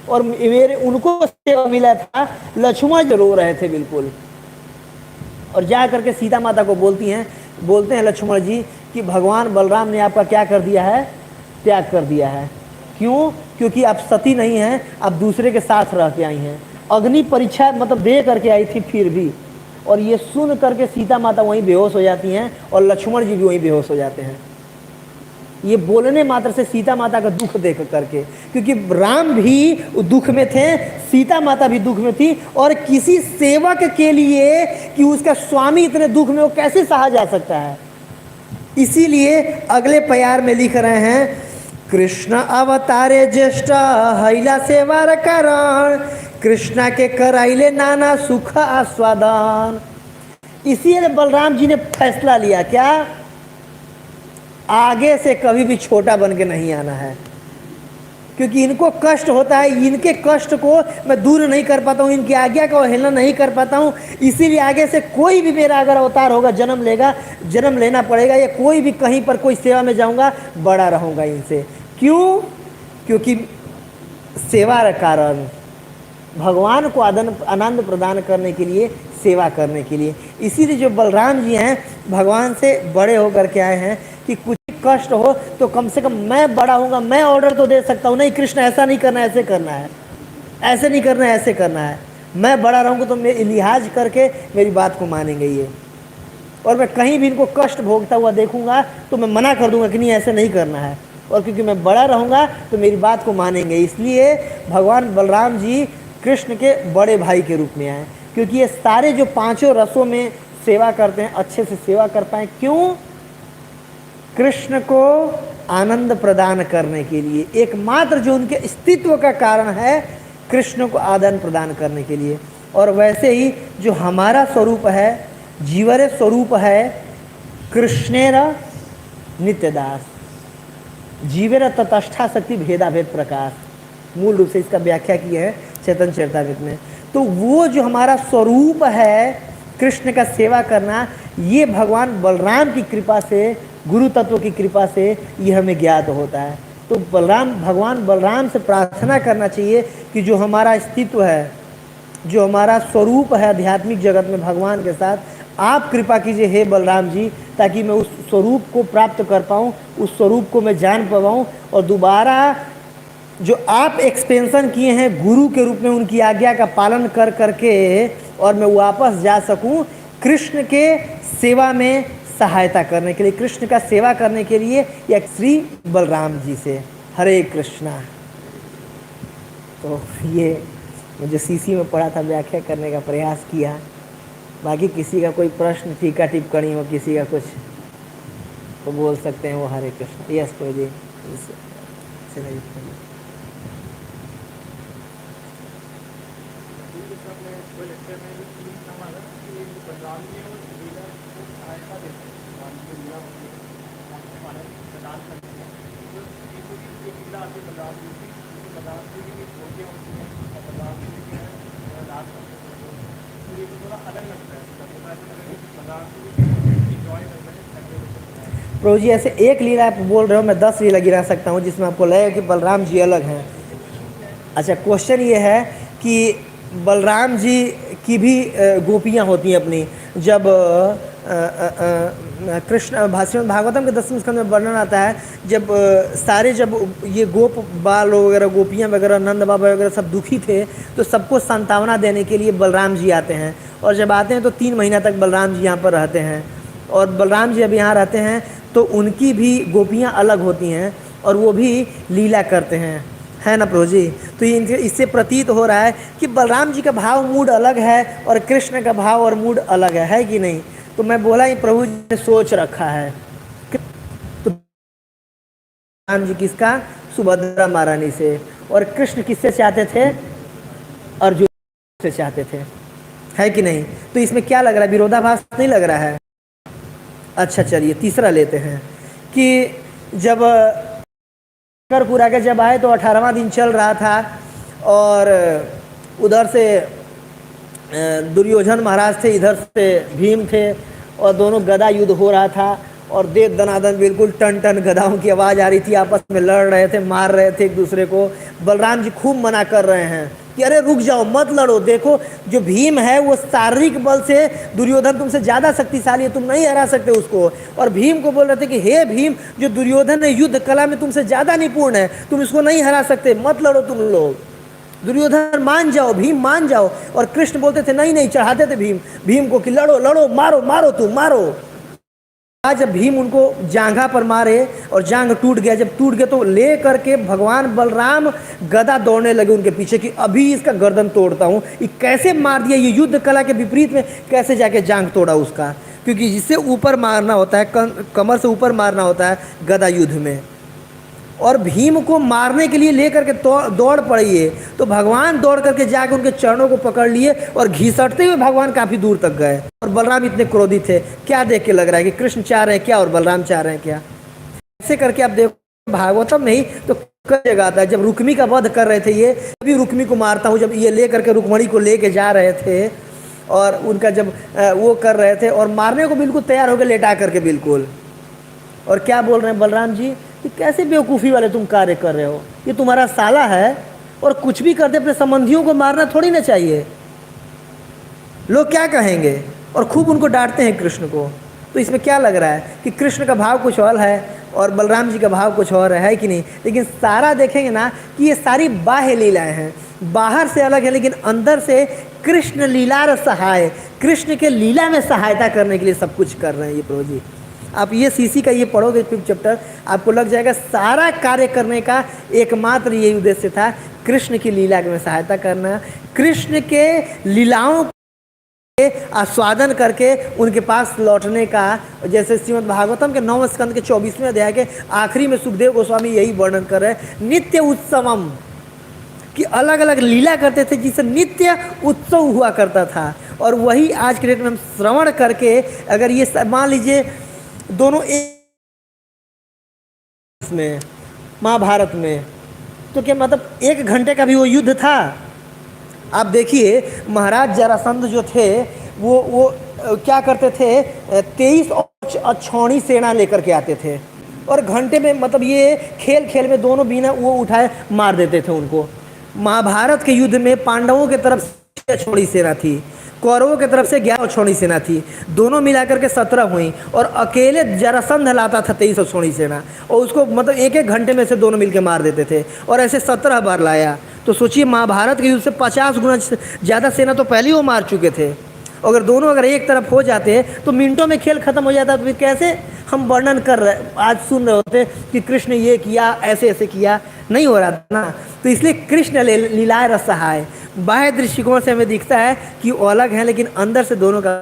Speaker 1: और मेरे उनको सेवा मिला था, लक्ष्मण जी रो रहे थे बिल्कुल। और जा करके सीता माता को बोलते हैं लक्ष्मण जी कि भगवान बलराम ने आपका क्या कर दिया है? त्याग कर दिया है। क्यों? क्योंकि आप सती नहीं हैं, आप दूसरे के साथ रह के आई हैं। अग्नि परीक्षा मतलब दे करके आई थी फिर भी। और ये सुन करके सीता माता वहीं बेहोश हो जाती हैं, और लक्ष्मण जी भी वहीं बेहोश हो जाते हैं। ये बोलने मात्र से सीता माता का दुख देख करके, क्योंकि राम भी दुख में थे, सीता माता भी दुख में थी। और किसी सेवक के लिए कि उसका स्वामी इतने दुख में, वो कैसे सहा जा सकता है? इसीलिए अगले प्यार में लिख रहे हैं, कृष्ण अवतारे ज्येष्ठ हैला सेवार कारण, कृष्णा के कराइले नाना सुख आस्वादन। इसीलिए बलराम जी ने फैसला लिया क्या, आगे से कभी भी छोटा बन के नहीं आना है, क्योंकि इनको कष्ट होता है, इनके कष्ट को मैं दूर नहीं कर पाता हूँ, इनकी आज्ञा का अवहेलना नहीं कर पाता हूँ। इसीलिए आगे से कोई भी मेरा अगर अवतार होगा, जन्म लेना पड़ेगा, या कोई भी कहीं पर कोई सेवा में जाऊँगा, बड़ा रहूँगा इनसे। क्यों? क्योंकि सेवा का कारण, भगवान को आनंद प्रदान करने के लिए, सेवा करने के लिए। इसीलिए जो बलराम जी हैं, भगवान से बड़े होकर के आए हैं कि कुछ कष्ट हो तो कम से कम मैं बड़ा हूँगा, मैं ऑर्डर तो दे सकता हूँ, नहीं कृष्ण ऐसा नहीं करना, ऐसे करना है, ऐसे नहीं करना, ऐसे करना है। मैं बड़ा रहूँगा तो मैं लिहाज करके मेरी बात को मानेंगे ये, और मैं कहीं भी इनको कष्ट भोगता हुआ देखूँगा तो मैं मना कर दूँगा कि नहीं ऐसे नहीं करना है, और क्योंकि मैं बड़ा रहूँगा तो मेरी बात को मानेंगे। इसलिए भगवान बलराम जी कृष्ण के बड़े भाई के रूप में आए, क्योंकि ये सारे जो पांचों रसों में सेवा करते हैं, अच्छे से सेवा कर पाएँ। क्यों? कृष्ण को आनंद प्रदान करने के लिए, एकमात्र जो उनके अस्तित्व का कारण है, कृष्ण को आनंद प्रदान करने के लिए। और वैसे ही जो हमारा स्वरूप है, जीवरे स्वरूप है, कृष्णेरा नित्यदास, जीवेर ततष्ठा शक्ति भेदा भेद प्रकाश, मूल रूप से इसका व्याख्या की है चैतन्य चरितामृत में। तो वो जो हमारा स्वरूप है कृष्ण का सेवा करना, ये भगवान बलराम की कृपा से, गुरु तत्व की कृपा से ये हमें ज्ञात होता है। तो भगवान बलराम से प्रार्थना करना चाहिए कि जो हमारा अस्तित्व है, जो हमारा स्वरूप है आध्यात्मिक जगत में भगवान के साथ, आप कृपा कीजिए हे बलराम जी, ताकि मैं उस स्वरूप को प्राप्त कर पाऊँ, उस स्वरूप को मैं जान पाऊँ, और दोबारा जो आप एक्सपेंशन किए हैं गुरु के रूप में, उनकी आज्ञा का पालन कर करके, और मैं वापस जा सकूं कृष्ण के सेवा में सहायता करने के लिए, कृष्ण का सेवा करने के लिए, या श्री बलराम जी से। हरे कृष्णा। तो ये मुझे सीसी में पढ़ा था, व्याख्या करने का प्रयास किया। बाकी किसी का कोई प्रश्न, टीका टिप्पणी हो, किसी का कुछ तो बोल सकते हैं वो। हरे कृष्ण। यस तो जी प्रभु जी, ऐसे एक लीला आप बोल रहे हो, मैं 10 लीला गिरा सकता हूँ जिसमें आपको लगेगा कि बलराम जी अलग हैं। अच्छा, क्वेश्चन ये है कि बलराम जी की भी गोपियाँ होती हैं अपनी। जब कृष्ण श्रीमद् भागवतम के 10वें स्कंद में वर्णन आता है, जब ये गोप बाल वगैरह, गोपियाँ वगैरह, नंद बाबा वगैरह सब दुखी थे, तो सबको सांत्वना देने के लिए बलराम जी आते हैं। और जब आते हैं तो 3 महीना तक बलराम जी यहाँ पर रहते हैं। और बलराम जी अब यहाँ रहते हैं तो उनकी भी गोपियाँ अलग होती हैं और वो भी लीला करते हैं, है ना प्रभु जी। तो इससे प्रतीत हो रहा है कि बलराम जी का भाव मूड अलग है और कृष्ण का भाव और मूड अलग है कि नहीं। तो मैं बोला ये प्रभु जी ने सोच रखा है। तो बलराम जी किसका? सुभद्रा महारानी से। और कृष्ण किससे चाहते थे? अर्जुन से चाहते थे, है कि नहीं। तो इसमें क्या लग रहा है? विरोधाभास नहीं लग रहा है। अच्छा चलिए तीसरा लेते हैं कि जब करपुरा के जब आए तो 18वां दिन चल रहा था और उधर से दुर्योधन महाराज थे, इधर से भीम थे और दोनों गदा युद्ध हो रहा था और दे दनादन बिल्कुल टन टन गदाओं की आवाज़ आ रही थी, आपस में लड़ रहे थे, मार रहे थे एक दूसरे को। बलराम जी खूब मना कर रहे हैं कि अरे रुक जाओ, मत लड़ो। देखो जो भीम है वो शारीरिक बल से दुर्योधन तुमसे ज़्यादा शक्तिशाली है, तुम नहीं हरा सकते उसको। और भीम को बोल रहे थे कि हे भीम, जो दुर्योधन है युद्ध कला में तुमसे ज़्यादा निपुण है, तुम इसको नहीं हरा सकते, मत लड़ो तुम लोग। दुर्योधन मान जाओ, भीम मान जाओ। और कृष्ण बोलते थे नहीं नहीं, चढ़ाते थे भीम को कि लड़ो लड़ो, मारो मारो, तुम मारो। आज जब भीम उनको जांघा पर मारे और जांघ टूट गया, जब टूट गया तो ले करके भगवान बलराम गदा दौड़ने लगे उनके पीछे कि अभी इसका गर्दन तोड़ता हूँ। ये कैसे मार दिया, ये युद्ध कला के विपरीत में कैसे जाके जांघ तोड़ा उसका, क्योंकि जिससे ऊपर मारना होता है, कमर से ऊपर मारना होता है गदा युद्ध में। और भीम को मारने के लिए लेकर के दौड़ पड़ी है। तो भगवान दौड़ करके जाकर उनके चरणों को पकड़ लिए और घिसटते हुए भगवान काफ़ी दूर तक गए। और बलराम इतने क्रोधित थे। क्या देख के लग रहा है कि कृष्ण चाह रहे हैं क्या और बलराम चाह रहे हैं क्या? ऐसे करके आप देखो भागवतम में ही तो कई जगह आता है। जब रुक्मी का वध कर रहे थे ये, अभी रुक्मी को मारता हूँ, जब ये ले करके रुक्मणी को लेके जा रहे थे और उनका जब वो कर रहे थे और मारने को बिल्कुल तैयार हो गए लेटा करके बिल्कुल। और क्या बोल रहे हैं बलराम जी कि कैसे बेवकूफ़ी वाले तुम कार्य कर रहे हो, ये तुम्हारा साला है और कुछ भी कर दे अपने संबंधियों को मारना थोड़ी ना चाहिए, लोग क्या कहेंगे। और खूब उनको डांटते हैं कृष्ण को। तो इसमें क्या लग रहा है कि कृष्ण का भाव कुछ और है और बलराम जी का भाव कुछ और है कि नहीं। लेकिन सारा देखेंगे ना कि ये सारी बाह्य लीलाएं हैं, बाहर से अलग है लेकिन अंदर से कृष्ण लीला सहाय, कृष्ण के लीला में सहायता करने के लिए सब कुछ कर रहे हैं ये प्रभु जी। आप ये सीसी का ये पढ़ोगे 5th चैप्टर, आपको लग जाएगा सारा कार्य करने का एकमात्र यही उद्देश्य था, कृष्ण की लीला में सहायता करना, कृष्ण के लीलाओं के आस्वादन करके उनके पास लौटने का। जैसे श्रीमद् भागवतम के 9वें स्कंद के 24वें अध्याय के आखिरी में सुखदेव गोस्वामी यही वर्णन कर रहे हैं, नित्य उत्सवम, कि अलग अलग लीला करते थे जिससे नित्य उत्सव हुआ करता था। और वही आज के डेट में हम श्रवण करके अगर ये मान लीजिए दोनों एक में महाभारत में, तो क्या मतलब 1 घंटे का भी वो युद्ध था। आप देखिए महाराज जरासंध जो थे वो क्या करते थे, 23 अक्षौणी सेना लेकर के आते थे और घंटे में मतलब ये खेल खेल में दोनों बिना वो उठाए मार देते थे उनको। महाभारत के युद्ध में पांडवों की तरफ से अक्षौणी सेना थी, कौरवों की तरफ से 11 अक्षौणी सेना थी, दोनों मिलाकर के 17 हुई और अकेले जरासंध लाता था 23 अक्षौणी सेना और उसको मतलब 1-1 घंटे में से दोनों मिलकर मार देते थे और ऐसे 17 बार लाया। तो सोचिए महाभारत के युद्ध से 50 गुना ज़्यादा सेना तो पहले ही वो मार चुके थे। अगर दोनों अगर एक तरफ हो जाते तो मिनटों में खेल खत्म हो जाता। तो फिर कैसे हम वर्णन कर रहे आज सुन रहे होते कि कृष्ण ये किया ऐसे ऐसे किया, नहीं हो रहा था ना। तो इसलिए कृष्ण लीलाए रस सहाय, बाह्य दृष्टिकोण से हमें दिखता है कि वो अलग है लेकिन अंदर से दोनों का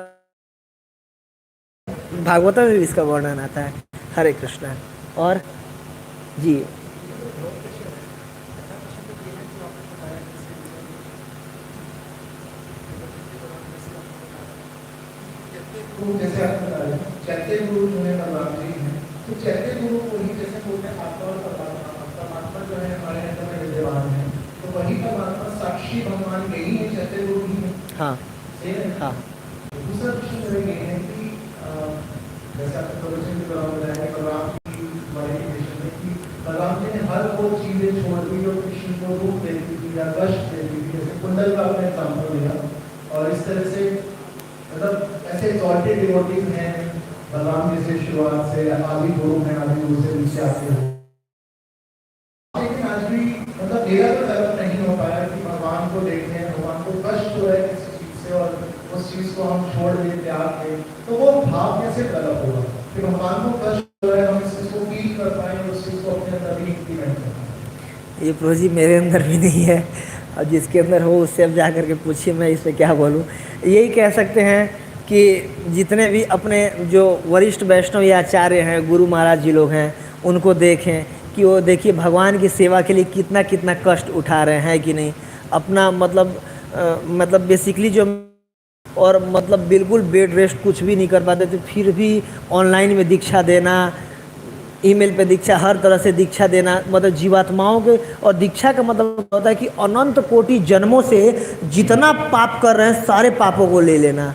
Speaker 1: भागवतम में भी इसका वर्णन आता है। हरे कृष्ण। और जी
Speaker 2: तो जैसे आप बता रहे हैं चैत्य गुरु जो है बलराम जी हैं, तो चैत्य गुरु को ही जैसे बोलते हैं आत्मा और परमात्मा जो है हमारे अंदर में विद्यमान है, तो वही परमात्मा साक्षी भगवान यही है, चैत्य गुरु ही है।
Speaker 1: हाँ हाँ।
Speaker 2: दूसरा प्रश्न मेरा ये है कि जैसे आपने प्रवचन के दौरान बताया बलराम की वाइफिकेशन में कि बलराम जी ने हर वो चीजें छोड़ दी जो कृष्ण को रूप देती थी या कष्ट देती थी, जैसे कुंडल का आपने एग्जाम्पल दिया। और इस तरह से मतलब ऐसे एक्सॉल्टेड डिवोटीज हैं बलराम जी से शुरुआत से, आदि गुरु हैं, आदि गुरु से नीचे आते हैं। लेकिन आज भी मतलब मेरा तो तलब नहीं हो पाया कि भगवान को देखें, भगवान को कष्ट हो है किसी चीज से और उस चीज को हम छोड़ दें त्याग दें, तो वो भाव कैसे तलब होगा कि भगवान को कष्ट हो है, हम इस चीज को फील कर पाए और उस चीज को अपने अंदर भी इम्प्लीमेंट कर पाए।
Speaker 1: ये प्रो जी मेरे अंदर भी नहीं है और जिसके अंदर हो उससे अब जा करके पूछिए, मैं इस पर क्या बोलूँ। यही कह सकते हैं कि जितने भी अपने जो वरिष्ठ वैष्णव या आचार्य हैं, गुरु महाराज जी लोग हैं, उनको देखें कि वो देखिए भगवान की सेवा के लिए कितना कितना कष्ट उठा रहे हैं कि नहीं। अपना मतलब बेसिकली जो और मतलब बिल्कुल बेड रेस्ट कुछ भी नहीं कर पाते थे, फिर भी ऑनलाइन में दीक्षा देना, ईमेल पे दीक्षा, हर तरह से दीक्षा देना, मतलब जीवात्माओं के। और दीक्षा का मतलब होता है कि अनंत कोटि जन्मों से जितना पाप कर रहे हैं सारे पापों को ले लेना।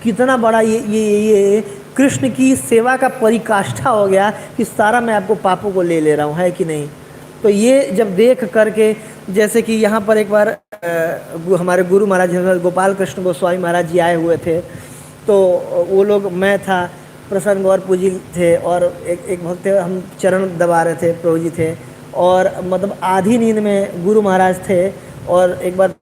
Speaker 1: कितना बड़ा ये कृष्ण की सेवा का परिकाष्ठा हो गया कि सारा मैं आपको पापों को ले ले रहा हूँ, है कि नहीं। तो ये जब देख करके, जैसे कि यहाँ पर एक बार हमारे गुरु महाराज गोपाल कृष्ण गोस्वामी महाराज जी आए हुए थे, तो वो लोग, मैं था, प्रसन्न गौरपुर जी थे और एक भक्त थे, हम चरण दबा रहे थे, प्रभु जी थे और मतलब आधी नींद में गुरु महाराज थे और एक बार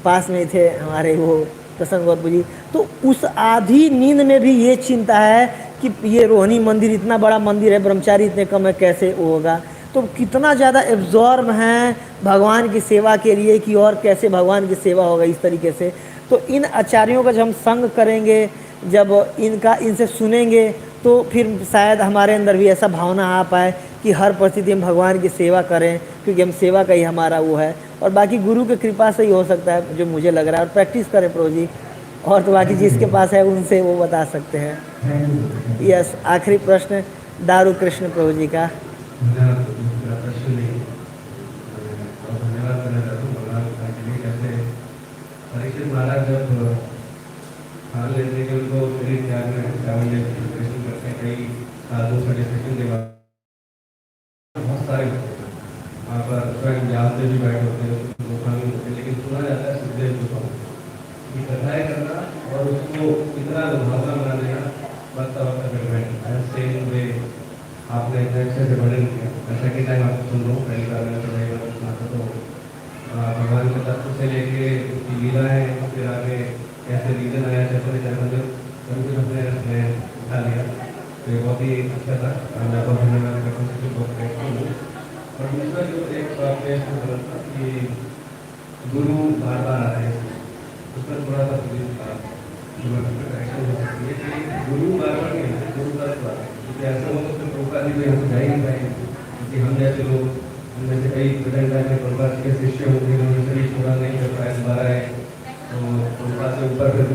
Speaker 1: पास में थे हमारे वो प्रसन्न गौरपुर जी। तो उस आधी नींद में भी ये चिंता है कि ये रोहिणी मंदिर इतना बड़ा मंदिर है, ब्रह्मचारी इतने कम है, कैसे वो होगा। तो कितना ज़्यादा एब्जॉर्ब हैं भगवान की सेवा के लिए कि और कैसे भगवान की सेवा होगा इस तरीके से। तो इन आचार्यों का जब हम संग करेंगे, जब इनसे सुनेंगे, तो फिर शायद हमारे अंदर भी ऐसा भावना आ पाए कि हर परिस्थिति में भगवान की सेवा करें, क्योंकि हम सेवा का ही हमारा वो है, और बाकी गुरु की कृपा से ही हो सकता है जो मुझे लग रहा है। और प्रैक्टिस करें प्रभु जी, और तो बाकी जिसके पास है उनसे वो बता सकते हैं। यस, आखिरी प्रश्न दारू कृष्ण प्रभु जी का।
Speaker 3: प्रश्न नहीं, और धन्यवाद करना चाहता हूँ भगवान के लिए। जैसे परीक्षित महाराज जब खान लेते कि उनको शरीर त्याग में चावल डिस्कशन करते हैं, कई साधु से डिस्कशन के बाद बहुत सारे वहाँ पर स्वयं ज्ञान से भी बैठे होते हैं, लोग भी होते हैं, लेकिन सुना जाता है सुखदेव को कि कथाएँ करना और उसको इतना भावना बना देना वक्त वक्त कमिटमेंट सेम वे आपने इतने अच्छे से वर्णन किया। ऐसा कि टाइम आपको सुन रहा हूँ, पहली बार मैंने पढ़ाई बार सुना था, तो भगवान के तत्व से लेके उसकी लीला है, फिर आगे कैसे रीजन आया, कैसे चैतन्य सभी कुछ अपने उसमें उठा लिया, तो ये बहुत ही अच्छा था। मैं बहुत धन्यवाद करता हूँ, बहुत गrateful हूँ। और दूसरा जो एक आपने इसमें बोला था कि गुरु बार बार आते हैं, उसमें थोड़ा सा करेक्शन हो सकती है कि गुरु बार बार नहीं आते, गुरु तत्व आते हैं, क्योंकि ऐसा हो तो फिर प्रभुपाद जी को यहाँ से जा ही नहीं पाएंगे, क्योंकि हम जैसे लोग उनमें से कई प्रेजेंट टाइम में प्रभुपाद जी के शिष्य होंगे, उनसे भी पूरा नहीं कर पाए, दोबारा आए तो प्रभुपाद से ऊपर फिर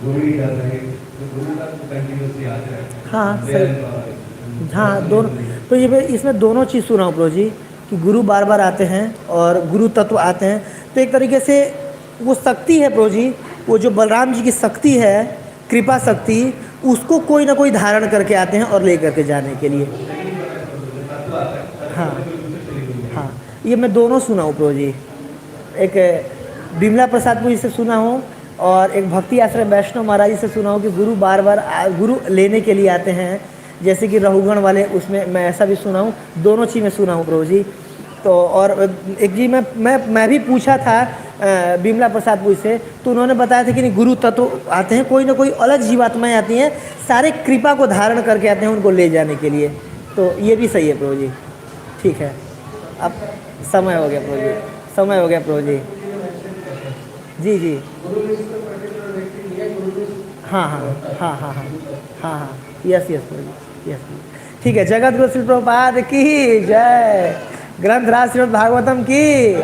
Speaker 3: गुरु ही कर रहे, तो गुरु का तो कंटिन्यूसली आते रहते हैं।
Speaker 1: हाँ सही, हाँ दोनों, तो ये इसमें दोनों चीज़ सुना हूँ प्रभु जी कि गुरु बार बार आते हैं और गुरु तत्व आते हैं। तो एक तरीके से वो शक्ति है प्रभु जी, वो जो बलराम जी की शक्ति है, कृपा शक्ति, उसको कोई ना कोई धारण करके आते हैं और ले करके जाने के लिए। हाँ हाँ, ये मैं दोनों सुना हूँ प्रभु जी, एक बिमला प्रसाद पुरी से सुना हूँ और एक भक्ति आश्रम वैष्णव महाराज जी से सुना हूँ कि गुरु बार बार गुरु लेने के लिए आते हैं, जैसे कि रहुगण वाले, उसमें मैं ऐसा भी सुना हूँ। दोनों चीज़ मैं सुना हूँ प्रभु जी। तो और एक जी मैं भी पूछा था बिमला प्रसाद पुरी से, तो उन्होंने बताया था कि नहीं, गुरु तत्व आते हैं, कोई ना कोई अलग जीवात्माएँ आती हैं, सारे कृपा को धारण करके आते हैं उनको ले जाने के लिए। तो ये भी सही है प्रभु जी। ठीक है, अब समय हो गया प्रभु जी, समय हो गया प्रभु जी। जी जी, हाँ हाँ हाँ हाँ हाँ हाँ हाँ, यस यस प्रभु जी, यस। ठीक है, जगत गुरु श्री प्रभुपाद की जय, ग्रंथ राज श्रीमद् भागवतम की।